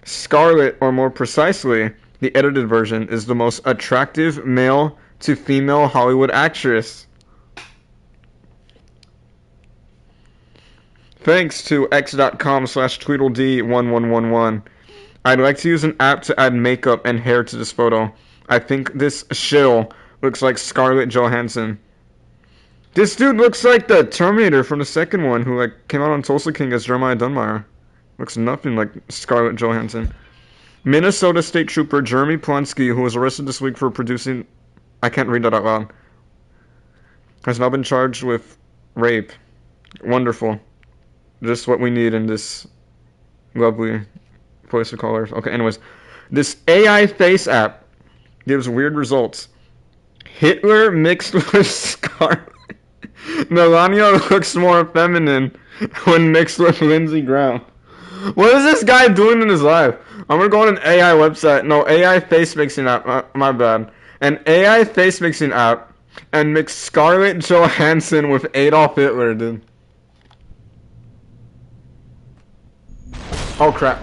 Scarlett, or more precisely, the edited version, is the most attractive male to female Hollywood actress. Thanks to x.com/tweedledee1111. I'd like to use an app to add makeup and hair to this photo. I think this shill looks like Scarlett Johansson. This dude looks like the Terminator from the second one who like came out on Tulsa King as Jeremiah Dunmire. Looks nothing like Scarlett Johansson. Minnesota State Trooper Jeremy Plonsky, who was arrested this week for producing... I can't read that out loud. Has now been charged with rape. Wonderful. Just what we need in this lovely place of colors. Okay, anyways. This AI face app gives weird results. Hitler mixed with Scarlett. Melania looks more feminine when mixed with Lindsey Graham. What is this guy doing in his life? I'm gonna go on an AI website. No, AI face mixing app. My bad. An AI face mixing app and mix Scarlett Johansson with Adolf Hitler, dude. Oh crap.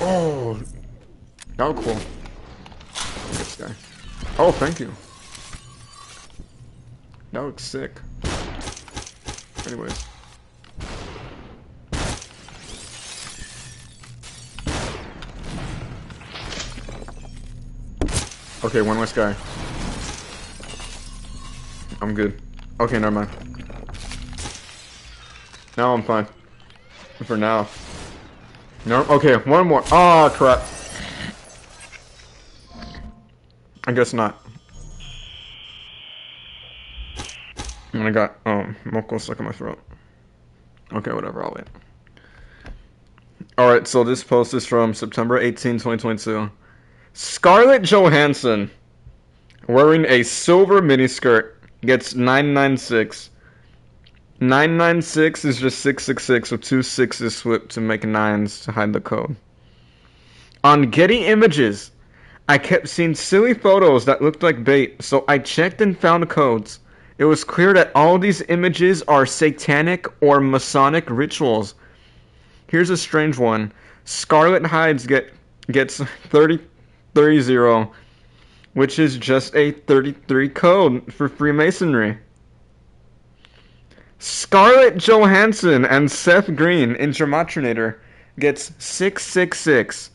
Oh, that was cool. This guy. Oh, thank you. That looks sick. Anyways. Okay, one less guy. I'm good. Okay, never mind. Now I'm fine. For now. No, okay, one more. Oh, crap. I guess not. And I got, Moko stuck in my throat. Okay, whatever, I'll wait. Alright, so this post is from September 18, 2022. Scarlett Johansson, wearing a silver miniskirt, gets 996. 996 is just 666 with two sixes flipped to make nines to hide the code. On Getty Images, I kept seeing silly photos that looked like bait, so I checked and found codes. It was clear that all these images are satanic or Masonic rituals. Here's a strange one. Scarlet Hides gets 3030, which is just a 33 code for Freemasonry. Scarlett Johansson and Seth Green in Gematria gets 666.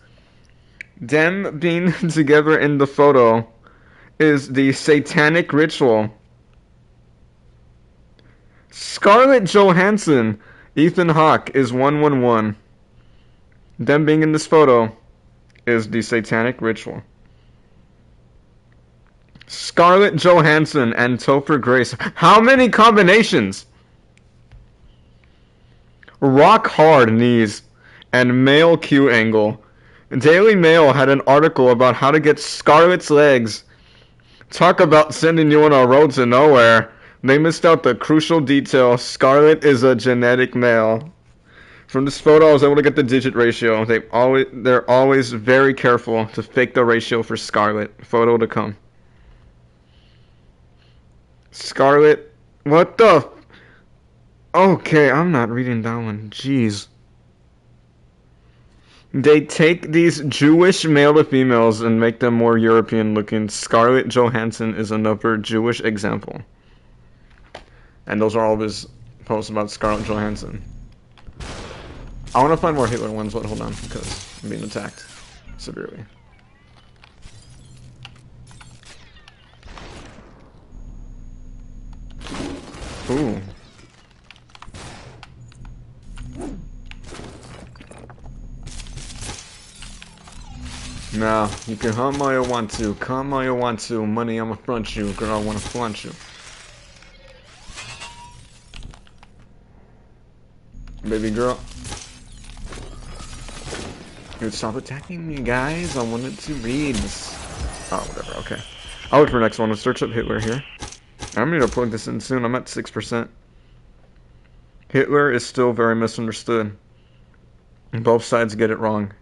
Them being together in the photo is the satanic ritual. Scarlett Johansson, Ethan Hawke is 111. Them being in this photo is the satanic ritual. Scarlett Johansson and Topher Grace. How many combinations? Rock hard knees and male Q angle. Daily Mail had an article about how to get Scarlett's legs. Talk about sending you on a road to nowhere. They missed out the crucial detail. Scarlett is a genetic male. From this photo, I was able to get the digit ratio. They're always very careful to fake the ratio for Scarlett. Photo to come. Scarlett, what the? Okay, I'm not reading that one. Jeez. They take these Jewish male to females and make them more European looking. Scarlett Johansson is another Jewish example. And those are all of his posts about Scarlett Johansson. I want to find more Hitler ones, but hold on, because I'm being attacked severely. Ooh. Nah, you can hum all you want to, come all you want to, money I'ma front you, girl I wanna flaunt you. Baby girl. Dude, stop attacking me, guys. I wanted to read this. Oh, whatever, okay. I'll look for the next one. Let's search up Hitler here. I'm gonna plug this in soon. I'm at 6%. Hitler is still very misunderstood. Both sides get it wrong.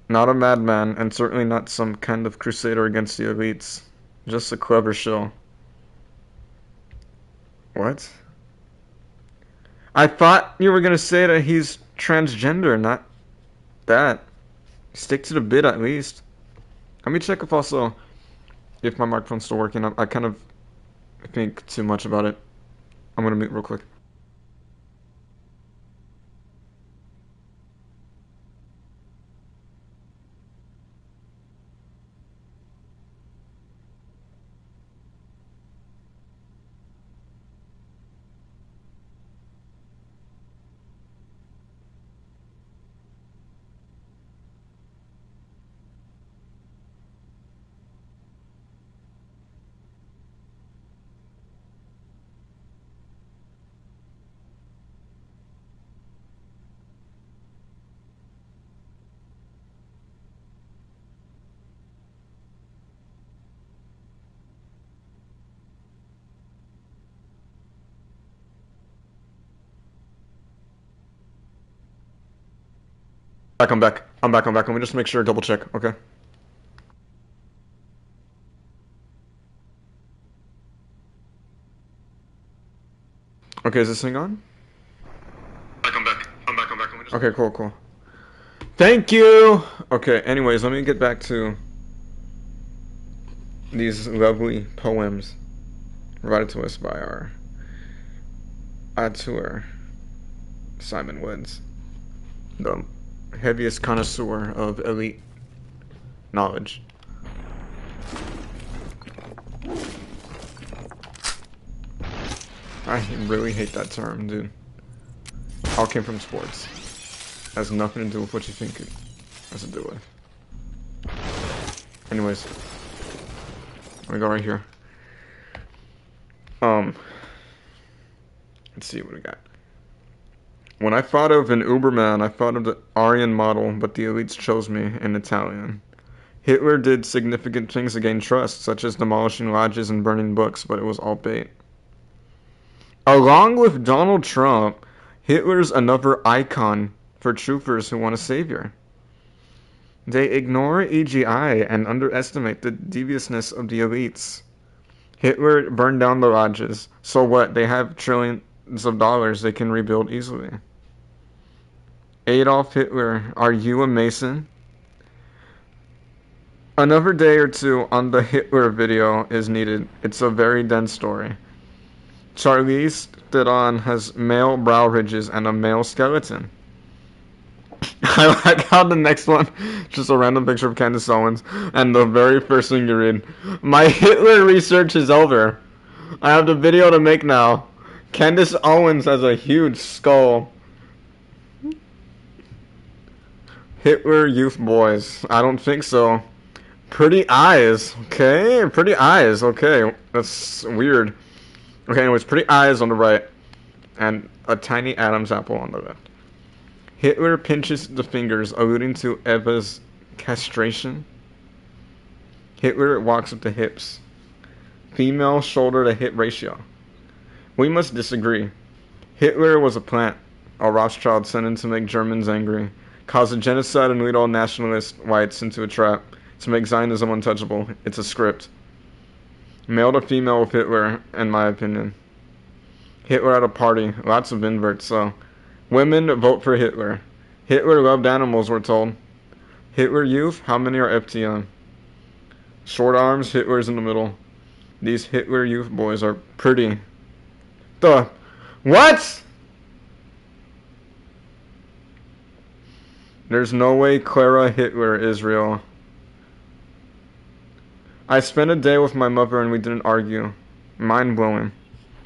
Not a madman, and certainly not some kind of crusader against the elites. Just a clever show. What? I thought you were gonna say that he's transgender, not that. Stick to the bit at least. Let me check if my microphone's still working. I kind of think too much about it. I'm gonna mute real quick. I'm back. Let me just make sure, double check, okay? Okay, is this thing on? I'm back. Let me just... Okay, cool. Thank you! Okay, anyways, let me get back to these lovely poems provided to us by our auteur, Simon Woods, the heaviest connoisseur of elite knowledge. I really hate that term, dude. All came from sports. Has nothing to do with what you think it has to do with. Anyways, let me go right here. Let's see what we got. When I thought of an Uberman, I thought of the Aryan model, but the elites chose me, an Italian. Hitler did significant things to gain trust, such as demolishing lodges and burning books, but it was all bait. Along with Donald Trump, Hitler's another icon for truthers who want a savior. They ignore AGI and underestimate the deviousness of the elites. Hitler burned down the lodges, so what? They have trillions of dollars they can rebuild easily. Adolf Hitler, are you a Mason? Another day or two on the Hitler video is needed. It's a very dense story. Charlize Theron has male brow ridges and a male skeleton. I like how the next one, just a random picture of Candace Owens, and the very first thing you read, my Hitler research is over. I have the video to make now. Candace Owens has a huge skull. Hitler youth boys. I don't think so. Pretty eyes. Okay, pretty eyes. Okay, that's weird. Okay, anyways, pretty eyes on the right, and a tiny Adam's apple on the left. Hitler pinches the fingers, alluding to Eva's castration. Hitler walks with the hips. Female shoulder to hip ratio. We must disagree. Hitler was a plant, a Rothschild sent in to make Germans angry, cause a genocide and lead all nationalist whites into a trap, to make Zionism untouchable. It's a script. Male to female with Hitler, in my opinion. Hitler at a party. Lots of inverts, so. Women vote for Hitler. Hitler loved animals, we're told. Hitler youth, how many are FTM? Short arms, Hitler's in the middle. These Hitler youth boys are pretty. The what? There's no way Clara Hitler is real. I spent a day with my mother and we didn't argue. Mind blowing.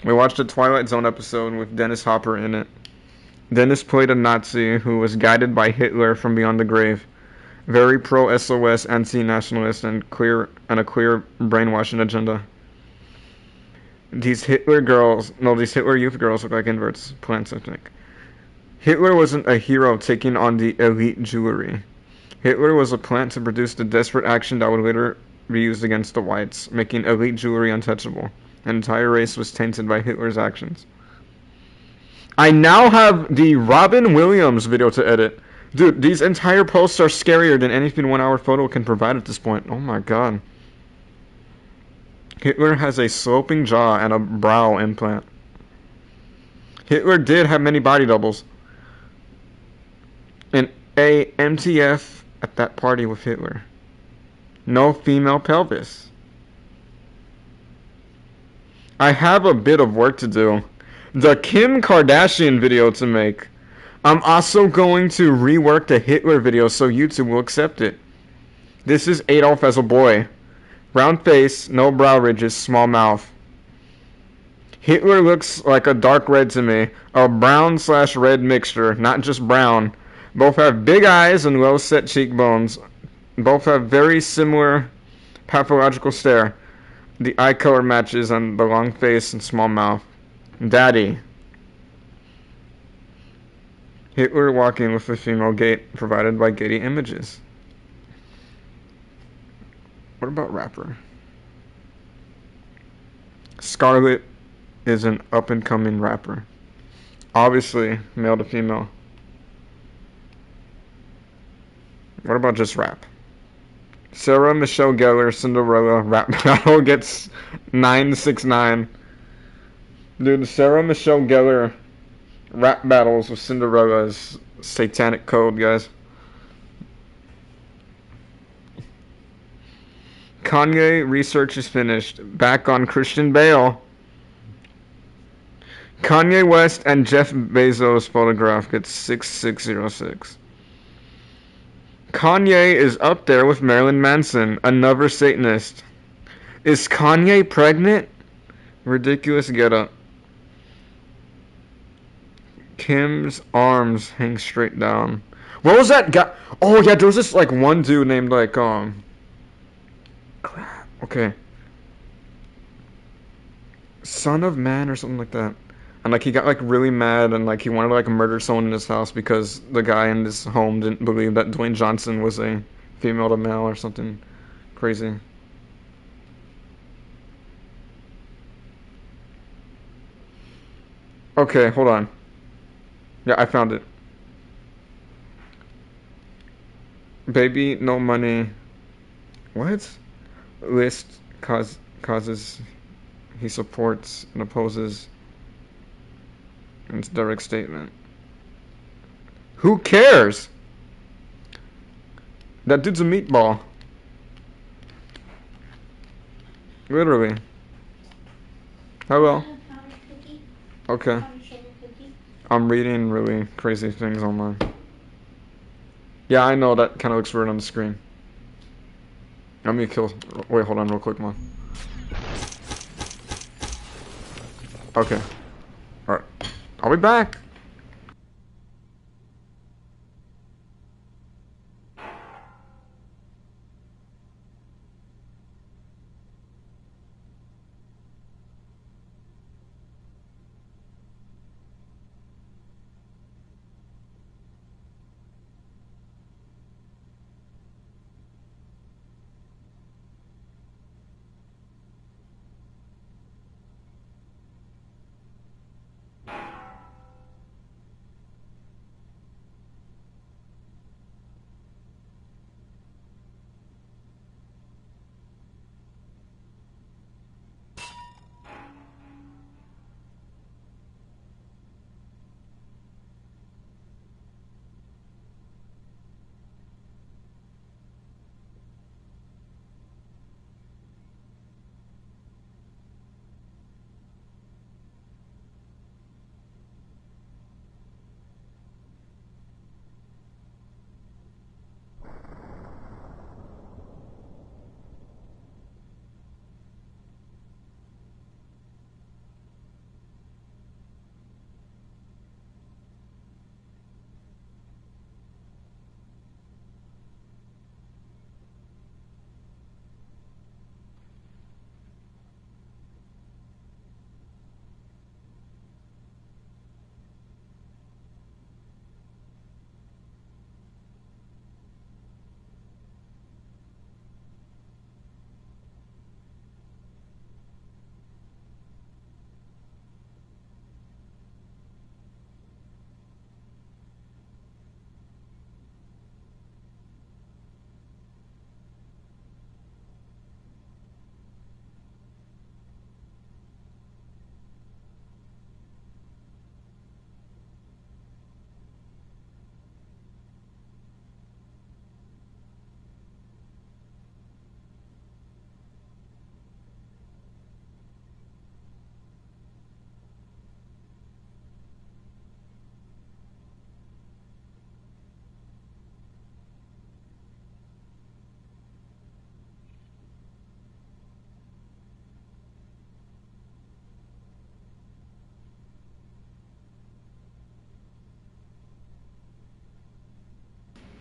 We watched a Twilight Zone episode with Dennis Hopper in it. Dennis played a Nazi who was guided by Hitler from beyond the grave. Very pro-SOS, anti-nationalist, and a clear brainwashing agenda. These Hitler youth girls look like inverts. Plants, I think. Hitler wasn't a hero taking on the elite Jewry. Hitler was a plant to produce the desperate action that would later be used against the whites, making elite Jewry untouchable. An entire race was tainted by Hitler's actions. I now have the Robin Williams video to edit. Dude, these entire posts are scarier than anything 1 hour photo can provide at this point. Oh my god. Hitler has a sloping jaw and a brow implant. Hitler did have many body doubles. And a MTF at that party with Hitler. No female pelvis. I have a bit of work to do. The Kim Kardashian video to make. I'm also going to rework the Hitler video so YouTube will accept it. This is Adolf as a boy. Brown face, no brow ridges, small mouth. Hitler looks like a dark red to me. A brown/red mixture, not just brown. Both have big eyes and low-set cheekbones. Both have very similar pathological stare. The eye color matches and the long face and small mouth. Daddy. Hitler walking with a female gait provided by Getty Images. What about rapper? Scarlett is an up-and-coming rapper. Obviously, male to female. What about just rap? Sarah Michelle Gellar, Cinderella, rap battle gets 969. Dude, Sarah Michelle Gellar rap battles with Cinderella is satanic code, guys. Kanye research is finished. Back on Christian Bale. Kanye West and Jeff Bezos photograph gets 6606. Kanye is up there with Marilyn Manson, another Satanist. Is Kanye pregnant? Ridiculous getup. Kim's arms hang straight down. What was that guy? Oh yeah, there was this like one dude named like okay. Son of Man or something like that. And like he got like really mad and like he wanted to like murder someone in his house because the guy in his home didn't believe that Dwayne Johnson was a female to male or something crazy. Okay, hold on. Yeah, I found it. Baby, no money. What? List causes he supports and opposes. And it's a direct statement. Who cares? That dude's a meatball. Literally. Hello. Okay. I'm reading really crazy things online. Yeah, I know that kind of looks weird on the screen. Let me kill. Wait, hold on, real quick, man. Okay. Alright. I'll be back.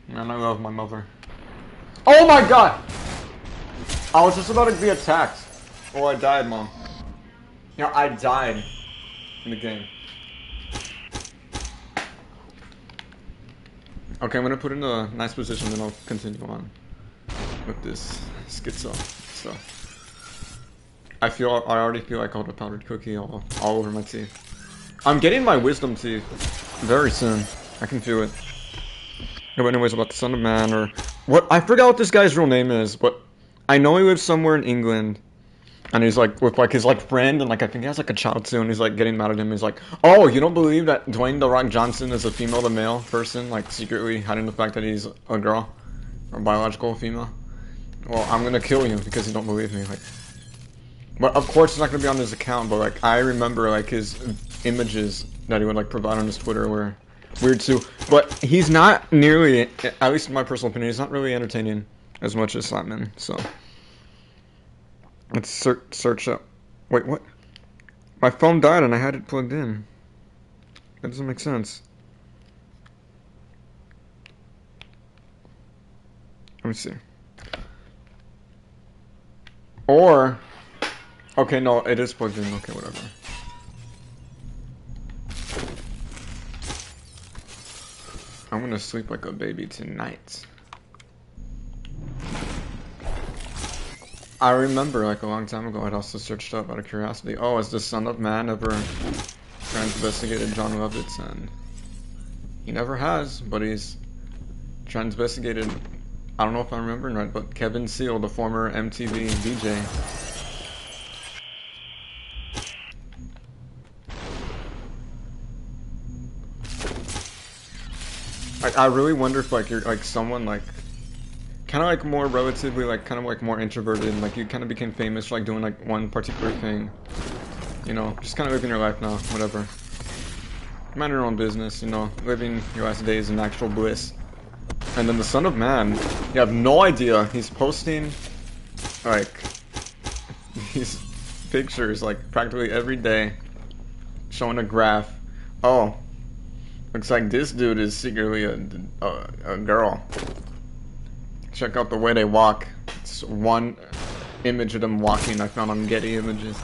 Man, I love my mother. Oh my god! I was just about to be attacked. Oh, I died, Mom. Yeah, I died in the game. Okay, I'm gonna put it in a nice position, then I'll continue on with this schizo stuff. I already feel like I hold a powdered cookie all over my teeth. I'm getting my wisdom teeth very soon. I can feel it. But anyways, about the Son of Man, or what? I forgot what this guy's real name is, but I know he lives somewhere in England, and he's like with like his like friend, and like I think he has like a child too, and he's like getting mad at him. He's like, "Oh, you don't believe that Dwayne The Rock Johnson is a female to male person, like secretly hiding the fact that he's a girl, or biological female, well, I'm gonna kill you because you don't believe me. Like, but of course it's not gonna be on his account. But like, I remember like his images that he would like provide on his Twitter were weird too. But he's not nearly, at least in my personal opinion, he's not really entertaining as much as Slapman. So let's search up. Wait, what? My phone died and I had it plugged in. That doesn't make sense. Let me see. Or, okay, no, it is plugged in. Okay, whatever. I'm gonna sleep like a baby tonight. I remember, like, a long time ago, I'd also searched up out of curiosity. Oh, has the Son of Man ever investigated Jon Lovitz? And he never has, but he's investigated. I don't know if I'm remembering right, but Kevin Seal, the former MTV DJ. I really wonder if like you're like someone like kind of like more relatively like kind of like more introverted, like you kind of became famous for like doing like one particular thing, you know, just kind of living your life now, whatever. Mind your own business, you know, living your last days in actual bliss. And then the Son of Man, you have no idea, he's posting like these pictures like practically every day, showing a graph. Oh, looks like this dude is secretly a girl. Check out the way they walk. It's one image of them walking I found on Getty Images.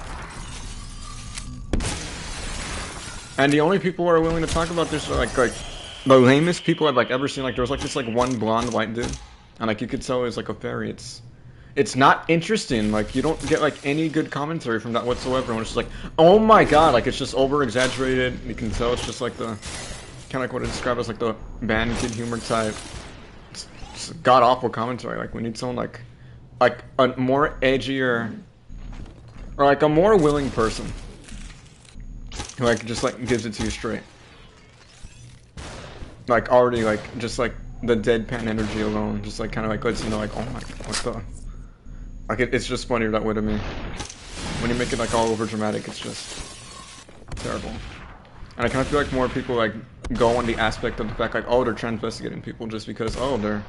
And the only people who are willing to talk about this are like the lamest people I've like ever seen. Like there was like this like one blonde white dude, and like you could tell it was like a fairy. It's not interesting. Like you don't get like any good commentary from that whatsoever. And it's just like, oh my god, like it's just over exaggerated. You can tell it's just like the kind of like what I describe as like the band kid humor type. It's god awful commentary. Like we need someone like a more edgier or like a more willing person who like just like gives it to you straight. Like already like just like the deadpan energy alone just like kind of like lets you know like, oh my god, what the, like it's just funnier that way to me. When you make it like all over dramatic, it's just terrible. And I kind of feel like more people like go on the aspect of the fact like, oh, they're investigating people just because, oh, they're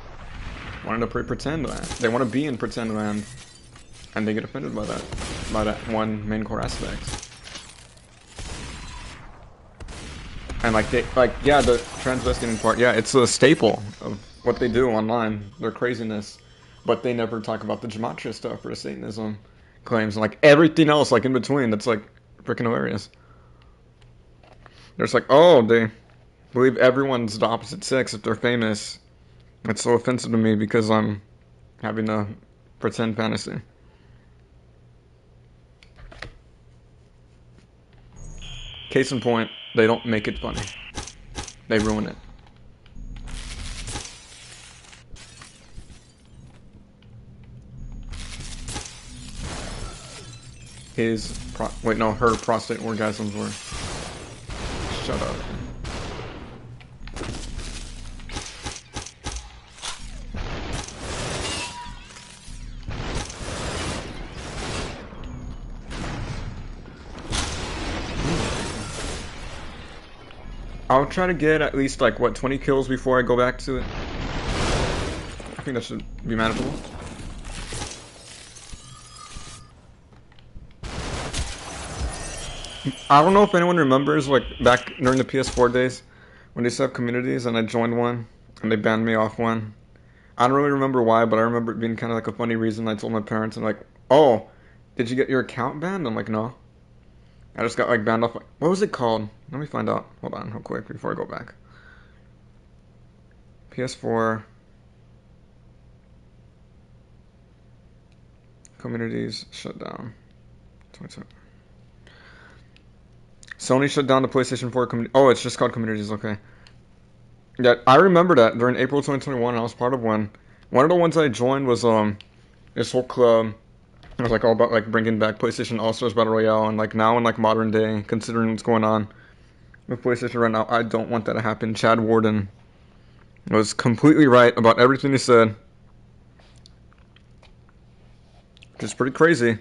wanting to play pretend land. They want to be in pretend land, and they get offended by that one main core aspect. And like they yeah, the transvestiting part, yeah, it's a staple of what they do online, their craziness. But they never talk about the gematria stuff or the Satanism claims and like everything else like in between that's like freaking hilarious. There's like, oh, they believe everyone's the opposite sex if they're famous. It's so offensive to me because I'm having a pretend fantasy. Case in point, they don't make it funny. They ruin it. Her prostate orgasms were... Shut up. I'll try to get at least like, what, 20 kills before I go back to it. I think that should be manageable. I don't know if anyone remembers, like, back during the PS4 days, when they set up communities and I joined one, and they banned me off one. I don't really remember why, but I remember it being kind of like a funny reason. I told my parents, and like, oh, did you get your account banned? I'm like, no. I just got, like, banned off, like, what was it called? Let me find out. Hold on, real quick, before I go back. PS4. Communities shut down. 27. Sony shut down the PlayStation 4 community. Oh, it's just called Communities, okay. Yeah, I remember that during April 2021, I was part of one. One of the ones I joined was this whole club. It was like all about like bringing back PlayStation All-Stars Battle Royale, and like now in like modern day, considering what's going on with PlayStation right now, I don't want that to happen. Chad Warden was completely right about everything he said. It's pretty crazy.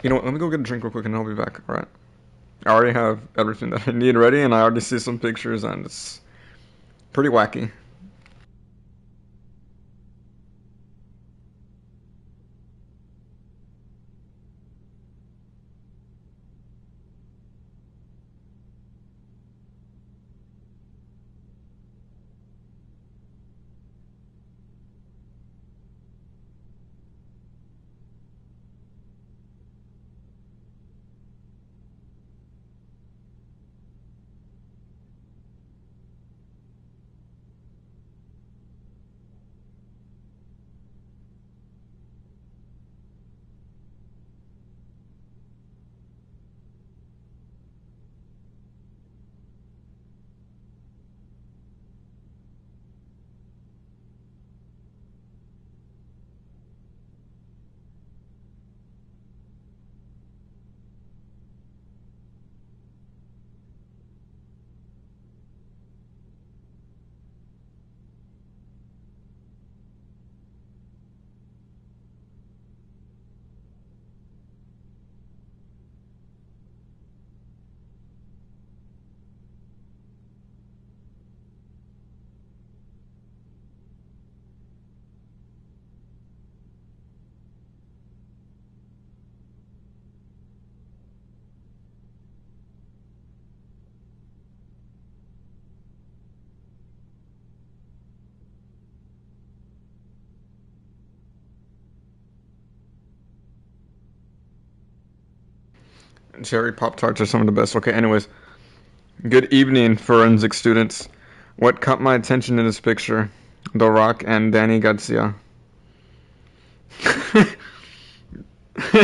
You know what? Let me go get a drink real quick and I'll be back. All right. I already have everything that I need ready, and I already see some pictures, and it's pretty wacky. Cherry Pop Tarts are some of the best. Okay, anyways. Good evening, forensic students. What caught my attention in this picture? The Rock and Danny Garcia.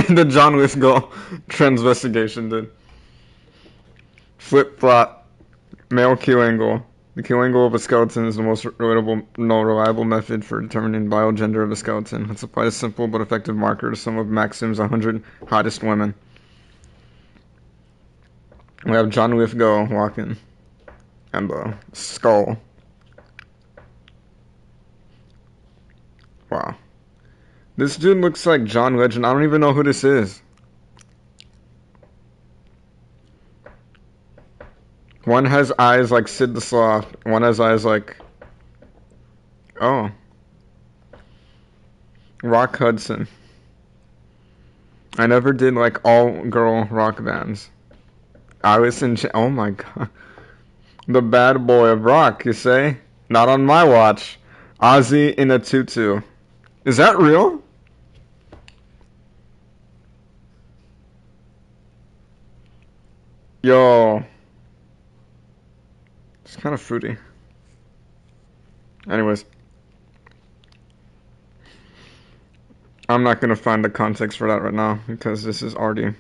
The John Lithgow transvestigation, dude. Flip flop, male kill angle. The kill angle of a skeleton is the most reliable method for determining biogender of a skeleton. Let's apply a simple but effective marker to some of Maxim's 100 hottest women. We have John Lithgow walking. And the skull. Wow. This dude looks like John Legend. I don't even know who this is. One has eyes like Sid the Sloth. One has eyes like... Oh. Rock Hudson. I never did like all-girl rock bands. I was in... Oh my god. The bad boy of rock, you say? Not on my watch. Ozzy in a tutu. Is that real? Yo. It's kind of fruity. Anyways. I'm not going to find the context for that right now because this is already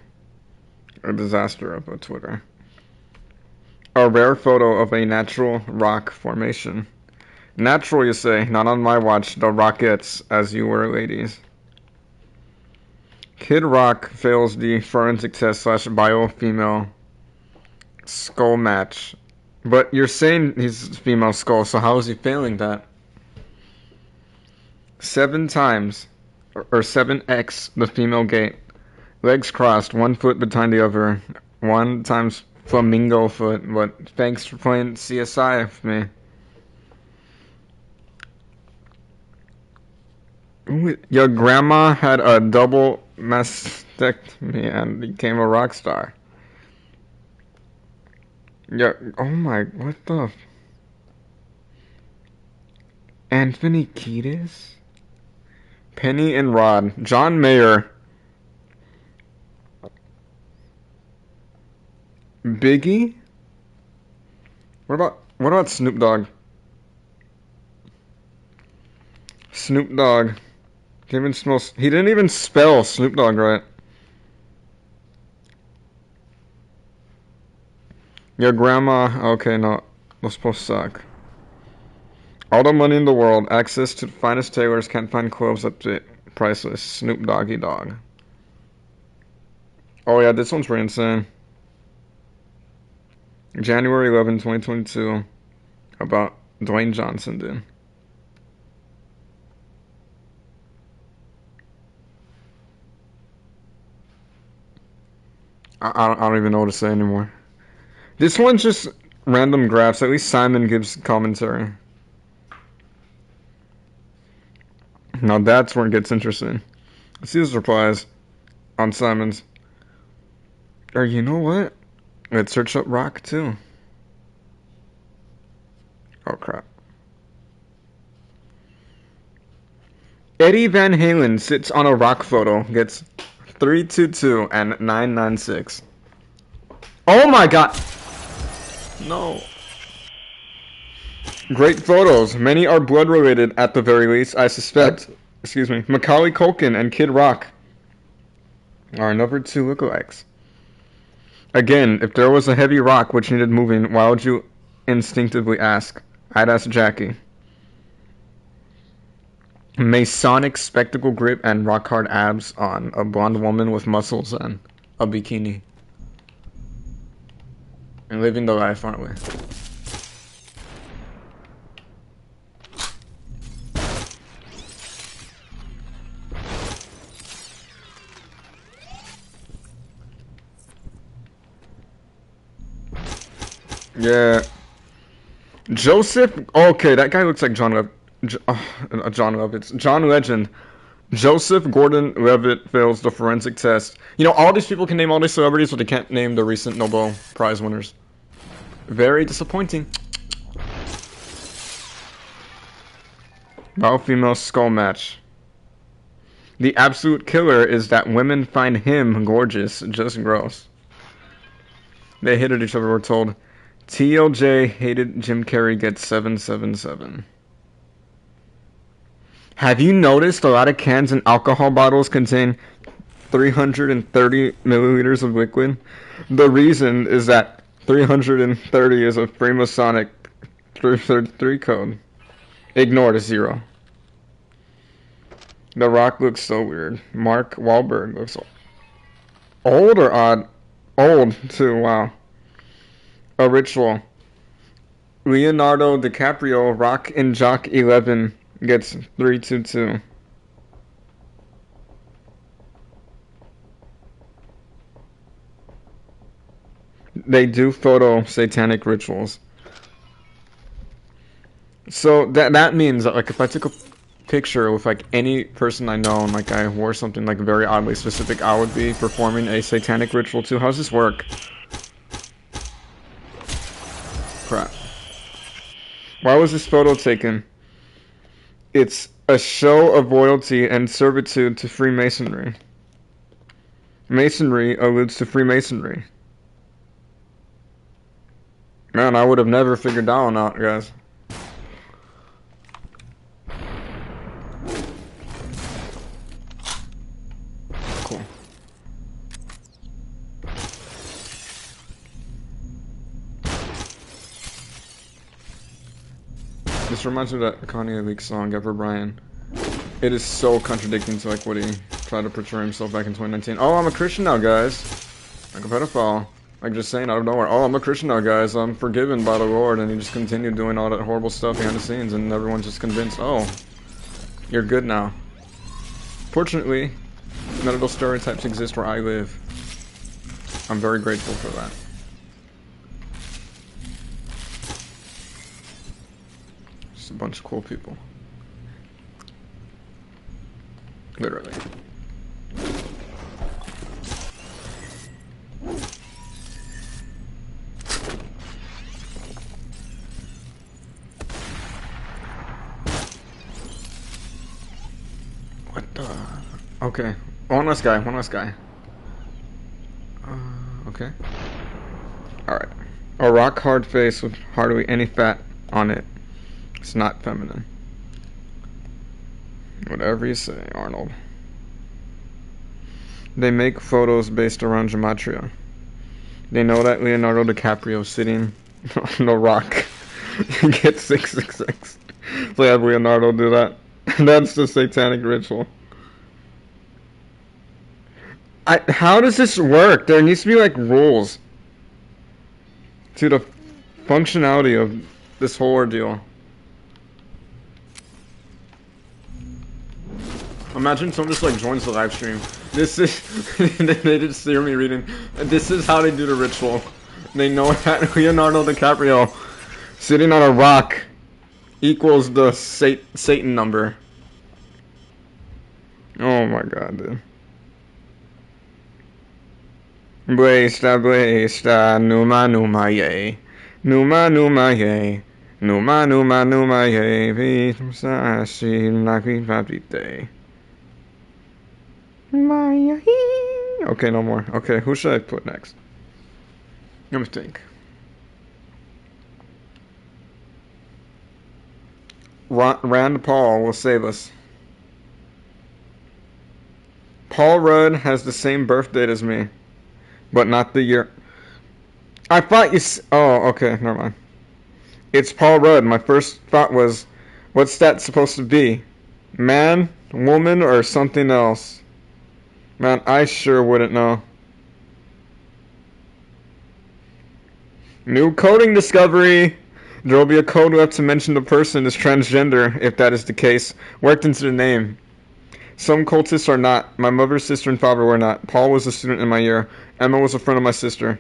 a disaster of a Twitter. A rare photo of a natural rock formation. Natural, you say? Not on my watch. The Rockettes, as you were, ladies. Kid Rock fails the forensic test / bio female skull match. But you're saying he's female skull, so how is he failing that? 7 times, or 7x the female gait. Legs crossed, 1 foot behind the other. 1 times flamingo foot. But thanks for playing CSI with me. Your grandma had a double mastectomy and became a rock star. Yeah, oh my, what the? Anthony Kiedis? Penny and Rod. John Mayer. Biggie? What about Snoop Dogg? Snoop Dogg. He didn't even spell Snoop Dogg right. Your grandma, okay, no, was supposed to suck. All the money in the world, access to the finest tailors, can't find clothes at the priceless. Snoop Doggy Dogg. Oh yeah, this one's pretty insane. January 11, 2022, about Dwayne Johnson, dude. I don't even know what to say anymore. This one's just random graphs. At least Simon gives commentary. Now that's where it gets interesting. Let's see his replies on Simon's. Or you know what? Let's search up rock too. Oh crap. Eddie Van Halen sits on a rock photo, gets 322 and 996. Oh my god! No. Great photos. Many are blood related at the very least, I suspect. Excuse me. Macaulay Culkin and Kid Rock are number 2 lookalikes. Again, if there was a heavy rock which needed moving, why would you instinctively ask? I'd ask Jackie. Masonic spectacle grip and rock hard abs on a blonde woman with muscles and a bikini. And living the life, aren't we? Yeah. Joseph. Okay, that guy looks like John Lovitz. John Legend. Joseph Gordon-Levitt fails the forensic test. You know, all these people can name all these celebrities, but they can't name the recent Nobel Prize winners. Very disappointing. Male-female skull match. The absolute killer is that women find him gorgeous, just gross. They hated each other, we're told. TLJ hated Jim Carrey gets 777. Have you noticed a lot of cans and alcohol bottles contain 330 milliliters of liquid? The reason is that 330 is a Freemasonic 333 code. Ignore the 0. The Rock looks so weird. Mark Wahlberg looks old or odd? Old, too, wow. A ritual. Leonardo DiCaprio, Rock and Jock 11, gets 322. They do photo satanic rituals. So that means that, like, if I took a picture with, like, any person I know and, like, I wore something, like, very oddly specific, I would be performing a satanic ritual too. How does this work? Crap. Why was this photo taken? It's a show of loyalty and servitude to Freemasonry. Masonry alludes to Freemasonry. Man, I would have never figured that one out, guys. Cool. This reminds me of that Kanye Leak song, Ever Brian. It is so contradicting to, like, what he tried to portray himself back in 2019. Oh, I'm a Christian now, guys. Like a pedophile. Like, just saying out of nowhere. Oh, I'm a Christian now, guys. I'm forgiven by the Lord. And he just continued doing all that horrible stuff behind the scenes. And everyone's just convinced, oh, you're good now. Fortunately, none of those stereotypes exist where I live. I'm very grateful for that. Just a bunch of cool people. Literally. What the? Okay. One last guy. Okay. Alright. A rock hard face with hardly any fat on it. It's not feminine. Whatever you say, Arnold. They make photos based around gematria. They know that Leonardo DiCaprio sitting on the rock gets 666. So have Leonardo do that. That's the satanic ritual. How does this work? There needs to be, like, rules to the functionality of this whole ordeal. Imagine someone just like joins the live stream. This is they just hear me reading. This is how they do the ritual. They know that Leonardo DiCaprio sitting on a rock equals the Satan number. Oh my god, dude. Blaista, numa ye. Numa ye. Numa ye. Visashi laki vapite. Okay, no more. Okay, who should I put next? Let me think. Rand Paul will save us. Paul Rudd has the same birth date as me, but not the year. I thought you. Oh, okay, never mind. It's Paul Rudd. My first thought was, what's that supposed to be? Man, woman, or something else? Man, I sure wouldn't know. New coding discovery! There will be a code left to mention the person is transgender, if that is the case, worked into the name. Some cultists are not. My mother's sister and father were not. Paul was a student in my year. Emma was a friend of my sister.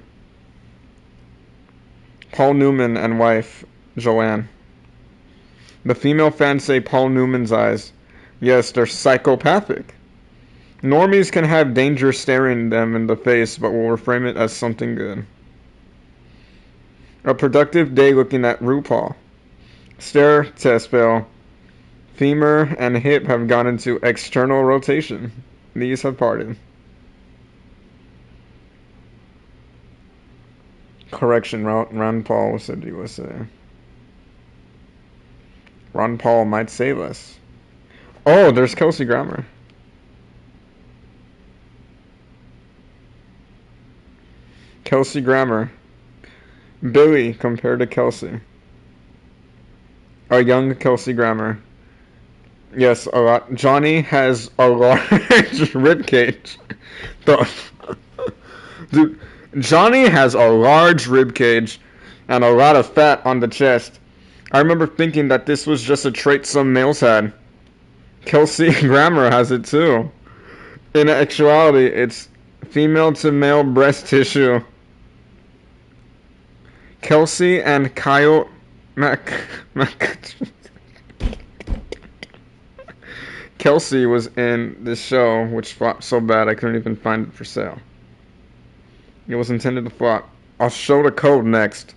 Paul Newman and wife, Joanne. The female fans say Paul Newman's eyes. Yes, they're psychopathic. Normies can have danger staring them in the face, but will reframe it as something good. A productive day looking at RuPaul. Stair test fail. Femur and hip have gone into external rotation. These have parted. Correction, Ron Paul said USA. Ron Paul might save us. Oh, there's Kelsey Grammer. Kelsey Grammer. Billy compared to Kelsey. A young Kelsey Grammer. Yes, a lot. Johnny has a large rib cage. Dude, Johnny has a large rib cage and a lot of fat on the chest. I remember thinking that this was just a trait some males had. Kelsey Grammer has it too. In actuality, it's female to male breast tissue. Kelsey and Kyle Kelsey was in this show, which flopped so bad I couldn't even find it for sale. It was intended to flop. I'll show the code next.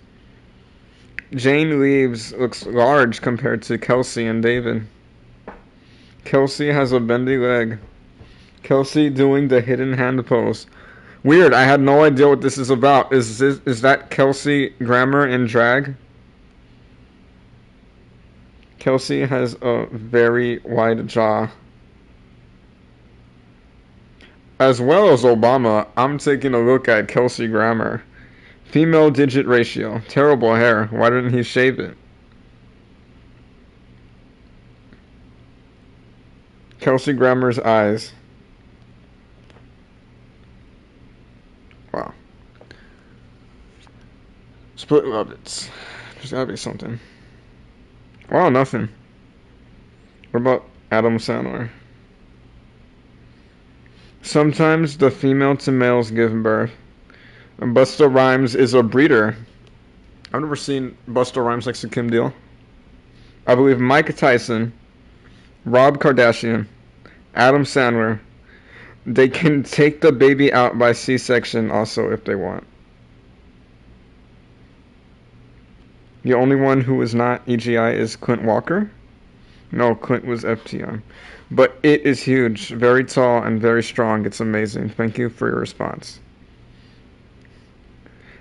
Jane Leaves looks large compared to Kelsey and David. Kelsey has a bendy leg. Kelsey doing the hidden hand pose. Weird, I had no idea what this is about. Is that Kelsey Grammer in drag? Kelsey has a very wide jaw. As well as Obama, I'm taking a look at Kelsey Grammer. Female digit ratio. Terrible hair. Why didn't he shave it? Kelsey Grammer's eyes. Wow. Split Rabbits. There's gotta be something. Wow, nothing. What about Adam Sandler? Sometimes the female to males give birth. Busta Rhymes is a breeder. I've never seen Busta Rhymes next to Kim Deal. I believe Mike Tyson, Rob Kardashian, Adam Sandler, they can take the baby out by C-section also if they want. The only one who is not EGI is Clint Walker. No, Clint was FTR. But it is huge, very tall and very strong. It's amazing. Thank you for your response.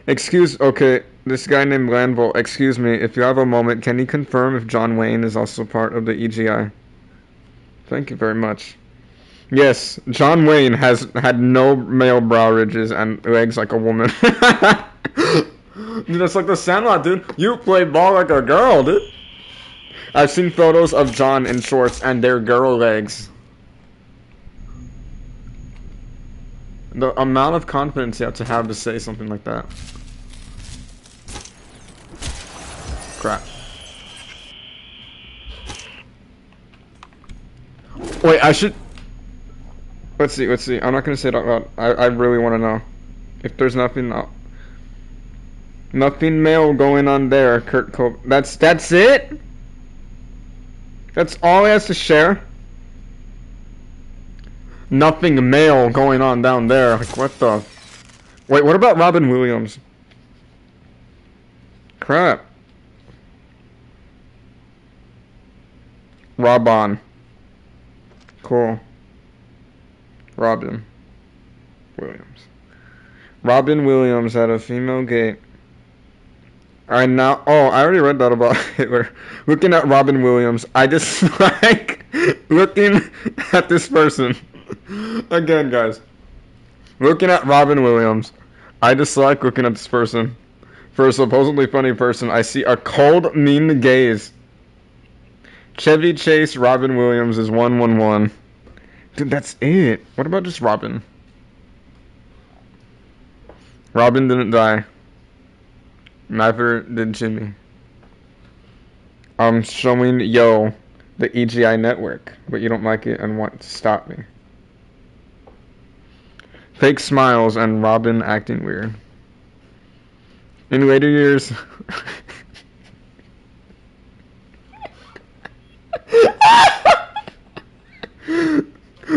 Okay, this guy named Lanville, excuse me, if you have a moment, can you confirm if John Wayne is also part of the EGI? Thank you very much. Yes, John Wayne has had no male brow ridges and legs like a woman. Dude, that's like the Sandlot, dude. You play ball like a girl, dude. I've seen photos of John in shorts and their girl legs. The amount of confidence you have to say something like that. Crap. Wait, I should... Let's see, let's see. I'm not gonna say it out loud. I really want to know. If there's nothing, nothing male going on there, Kurt Cobain. That's it? That's all he has to share? Nothing male going on down there. Like, what the? Wait, what about Robin Williams? Crap. Robin. Cool. Robin Williams. Robin Williams had a female gate. I already read that about Hitler. Looking at Robin Williams, I just like looking at this person. Again, guys. Looking at Robin Williams, I dislike looking at this person. For a supposedly funny person, I see a cold, mean gaze. Chevy Chase, Robin Williams is 111. Dude, that's it. What about just Robin? Robin didn't die. Neither did Jimmy. I'm showing Yo the EGI network, but you don't like it and want to stop me. Fake smiles and Robin acting weird. In later years...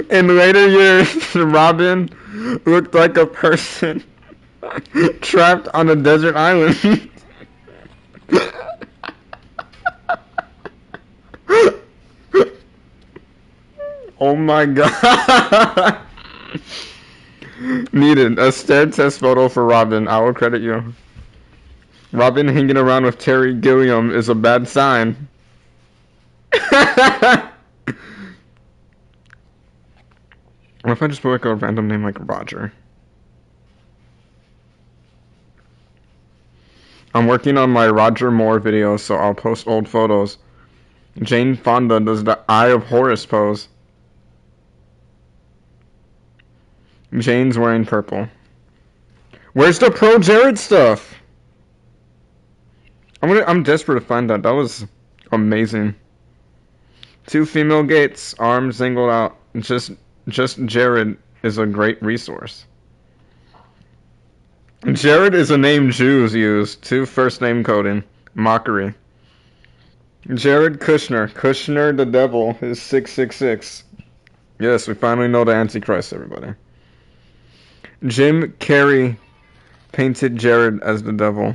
In later years, Robin looked like a person trapped on a desert island. Oh my god. Needed a stare test photo for Robin. I will credit you. Robin hanging around with Terry Gilliam is a bad sign. What if I just put like a random name like Roger? I'm working on my Roger Moore video, so I'll post old photos. Jane Fonda does the Eye of Horus pose. Jane's wearing purple. Where's the Pro Jared stuff? I'm desperate to find that. That was amazing. 2 female gates, arms angled out. Just Jared is a great resource. Jared is a name Jews use. 2 first name coding. Mockery. Jared Kushner. Kushner the devil is 666. Yes, we finally know the Antichrist, everybody. Jim Carrey painted Jared as the devil.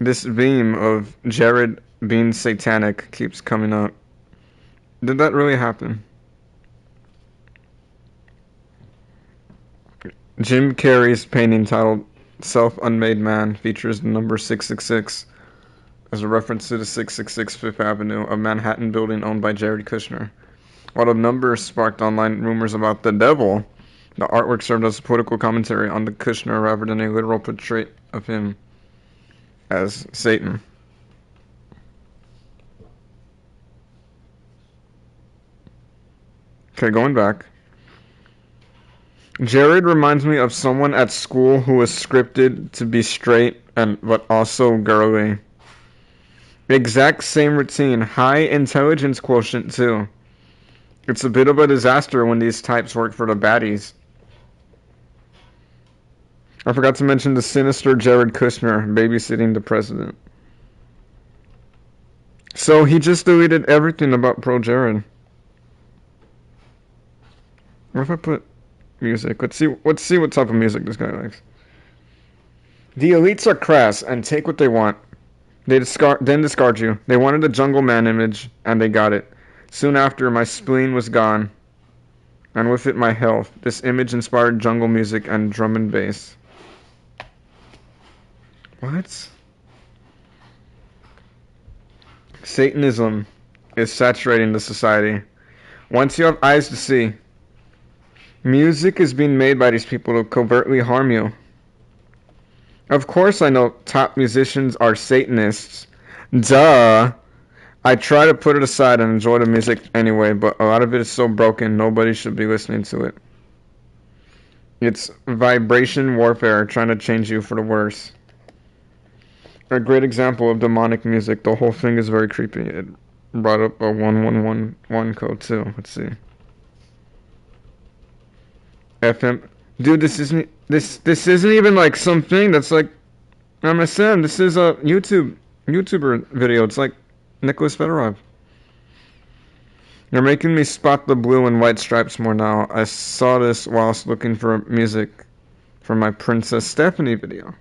This beam of Jared being satanic keeps coming up. Did that really happen? Jim Carrey's painting titled Self-Unmade Man features the number 666 as a reference to the 666 Fifth Avenue, a Manhattan building owned by Jared Kushner. While the number sparked online rumors about the devil, the artwork served as a political commentary on the Kushner rather than a literal portrait of him as Satan. Okay, going back. Jared reminds me of someone at school who was scripted to be straight but also girly. Exact same routine, high intelligence quotient too. It's a bit of a disaster when these types work for the baddies. I forgot to mention the sinister Jared Kushner babysitting the president. So he just deleted everything about Pro Jared. What if I put music? Let's see what type of music this guy likes. The elites are crass and take what they want. They then discard you. They wanted a jungle man image, and they got it. Soon after, my spleen was gone, and with it my health. This image inspired jungle music and drum and bass. What? Satanism is saturating the society. Once you have eyes to see, music is being made by these people to covertly harm you. Of course I know top musicians are Satanists. Duh! I try to put it aside and enjoy the music anyway, but a lot of it is so broken, nobody should be listening to it. It's vibration warfare trying to change you for the worse. A great example of demonic music. The whole thing is very creepy. It brought up a 1111 code too. Let's see. FM. Dude, this isn't even like something that's like MSN. This is a YouTuber video. It's like Nicholas Fedorov. You're making me spot the blue and white stripes more now. I saw this whilst looking for music for my Princess Stephanie video.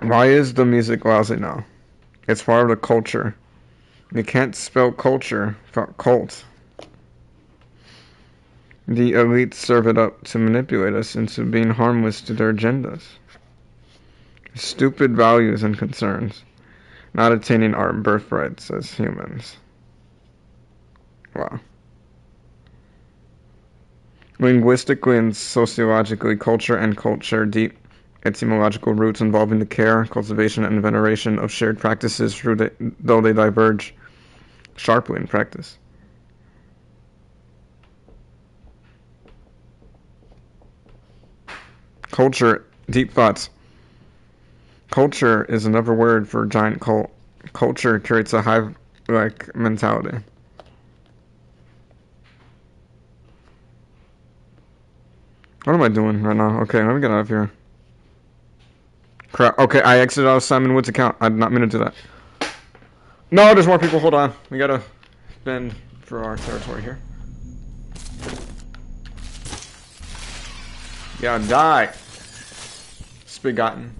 Why is the music lousy now? It's part of the culture. You can't spell culture without cult. The elites serve it up to manipulate us into being harmless to their agendas. Stupid values and concerns. Not attaining our birthrights as humans. Wow. Linguistically and sociologically, culture and culture deep etymological roots involving the care, cultivation, and veneration of shared practices, though they diverge sharply in practice. Culture, deep thoughts. Culture is another word for giant cult. Culture creates a hive-like mentality. What am I doing right now? Okay, let me get out of here. Crap. Okay, I exited out of Simon Wood's account. I did not mean to do that. No, there's more people. Hold on. We gotta fend for our territory here. Yeah, die. Spigotten.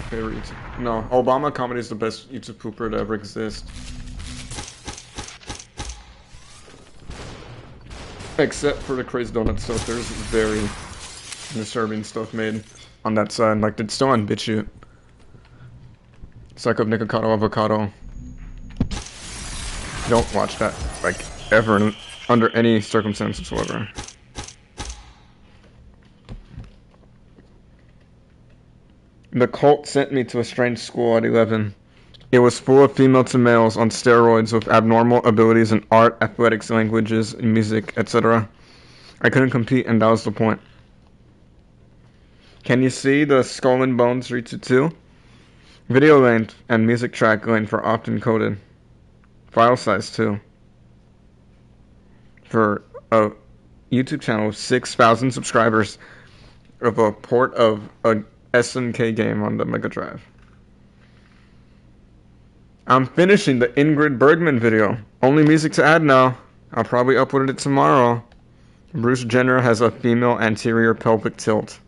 Favorite YouTube. No, Obama comedy is the best YouTube pooper to ever exist. Except for the crazy donut stuff, there's very disturbing stuff made on that side. Like, it's still on BitChute. Psycho Nikocado Avocado. Don't watch that, like, ever, under any circumstance whatsoever. The cult sent me to a strange school at 11. It was full of female to males on steroids with abnormal abilities in art, athletics, languages, music, etc. I couldn't compete, and that was the point. Can you see the Skull and Bones 322? Video length and music track length are often coded. File size too. For a YouTube channel with 6,000 subscribers of a port of a SNK game on the Mega Drive. I'm finishing the Ingrid Bergman video. Only music to add now. I'll probably upload it tomorrow. Bruce Jenner has a female anterior pelvic tilt.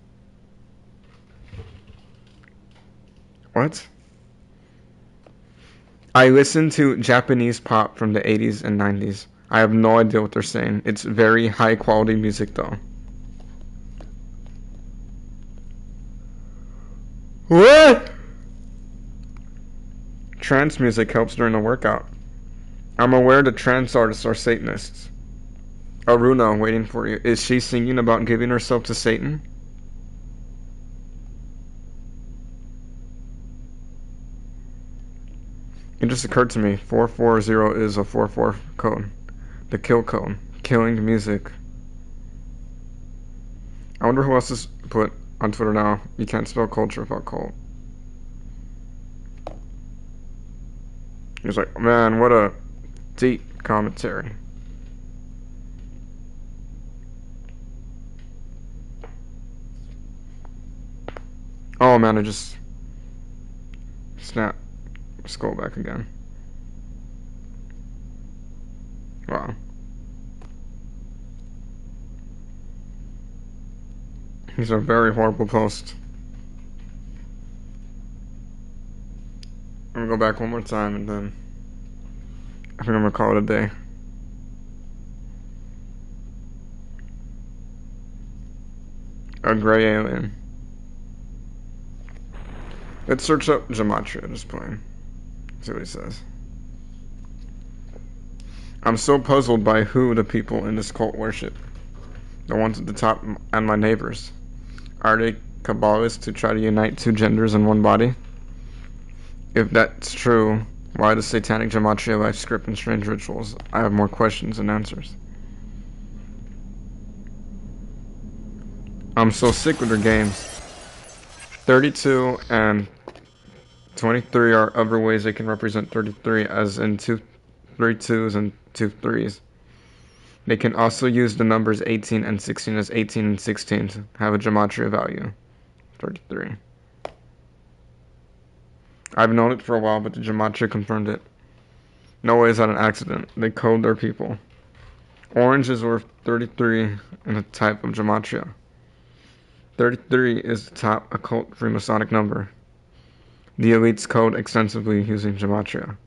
What? I listen to Japanese pop from the 80s and 90s. I have no idea what they're saying. It's very high quality music though. What? Trance music helps during a workout. I'm aware that trance artists are Satanists. Aruna, waiting for you. Is she singing about giving herself to Satan? It just occurred to me, 440 is a 44 code. The kill code. Killing music. I wonder who else is put on Twitter now. You can't spell culture without cult. He's like, man, what a deep commentary. Oh man, I just snapped. Scroll back again. Wow. These are very horrible posts. I'm gonna go back one more time and then I think I'm gonna call it a day. A gray alien. Let's search up Gematria, just playing. See what he says. I'm so puzzled by who the people in this cult worship. The ones at the top and my neighbors. Are they Kabbalists who try to unite two genders in one body? If that's true, why does satanic Gematria life script and strange rituals? I have more questions than answers. I'm so sick with their games. 32 and 23 are other ways they can represent 33, as in 2 3 2s and 2 3s. They can also use the numbers 18 and 16 as 18 and 16 to have a gematria value. 33. I've known it for a while, but the gematria confirmed it. No way is that an accident. They code their people. Orange is worth 33 in a type of gematria. 33 is the top occult Freemasonic number. The elites code extensively using gematria.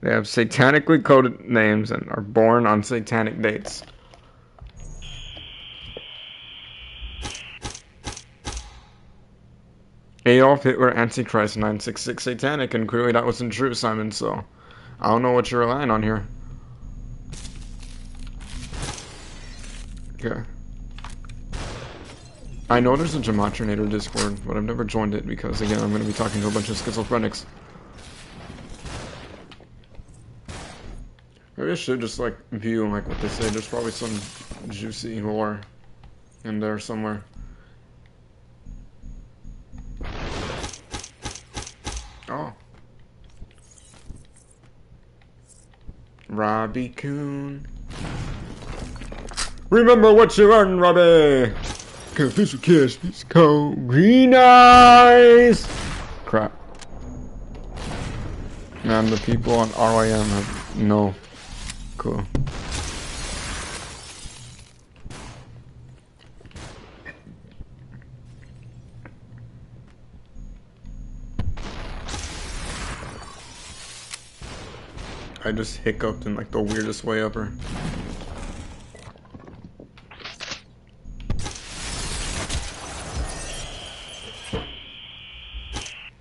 They have satanically coded names and are born on satanic dates. Adolf Hitler, Antichrist, 966 satanic, and clearly that wasn't true, Simon, so I don't know what you're relying on here. Okay. I know there's a Gematrinator Discord, but I've never joined it because, again, I'm going to be talking to a bunch of schizophrenics. Maybe I should just, like, view, like, what they say. There's probably some juicy lore in there somewhere. Oh. Robbie Coon. Remember what you learned, Robbie! Official kiss, it's cold. Green eyes! Crap. Man, the people on RYM have no clue. I just hiccuped in like the weirdest way ever.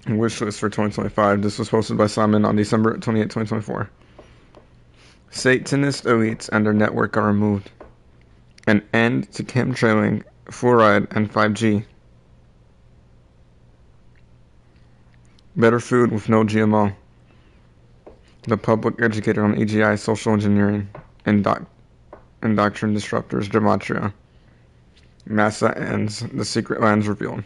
Wishlist for 2025. This was posted by Simon on December 28, 2024. Satanist elites and their network are removed. An end to chemtrailing, fluoride, and 5G. Better food with no GMO. The public educated on EGI, social engineering, and doctrine disruptors, gematria. NASA ends. The secret lands revealed.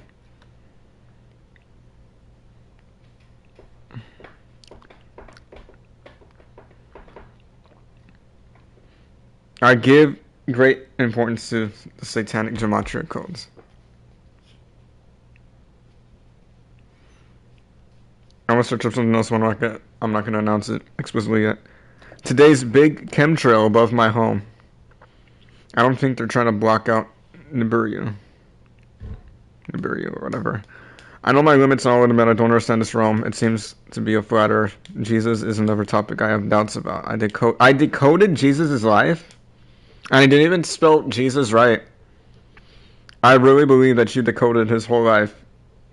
I give great importance to the satanic gematria codes. I'm gonna search up something else when I'm not gonna announce it explicitly yet. Today's big chemtrail above my home. I don't think they're trying to block out Nibiru or whatever. I know my limits on all of them, and I don't understand this realm. It seems to be a flat earth. Jesus is another topic I have doubts about. I decoded Jesus' life, and I didn't even spell Jesus right. I really believe that you decoded his whole life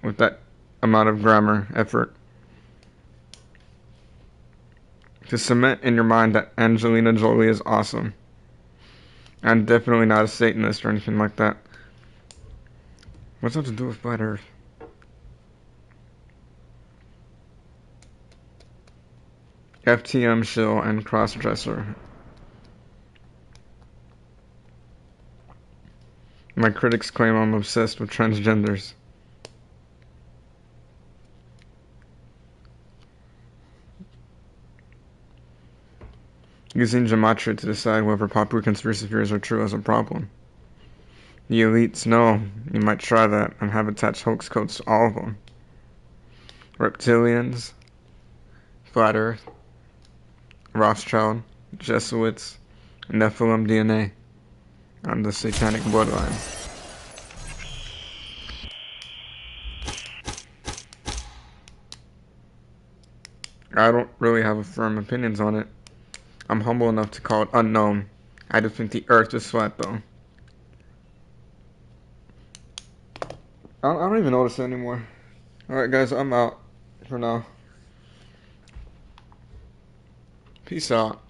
with that amount of grammar effort. To cement in your mind that Angelina Jolie is awesome. I'm definitely not a Satanist or anything like that. What's that to do with flat earth? FTM shill and crossdresser. My critics claim I'm obsessed with transgenders. Using gematria to decide whether popular conspiracy theories are true is a problem. The elites know you might try that and have attached hoax codes to all of them. Reptilians, Flat Earth, Rothschild, Jesuits, Nephilim DNA on the satanic bloodline. I don't really have firm opinions on it. I'm humble enough to call it unknown. I just think the earth is flat though. I don't even notice it anymore. Alright guys, I'm out for now. Peace out.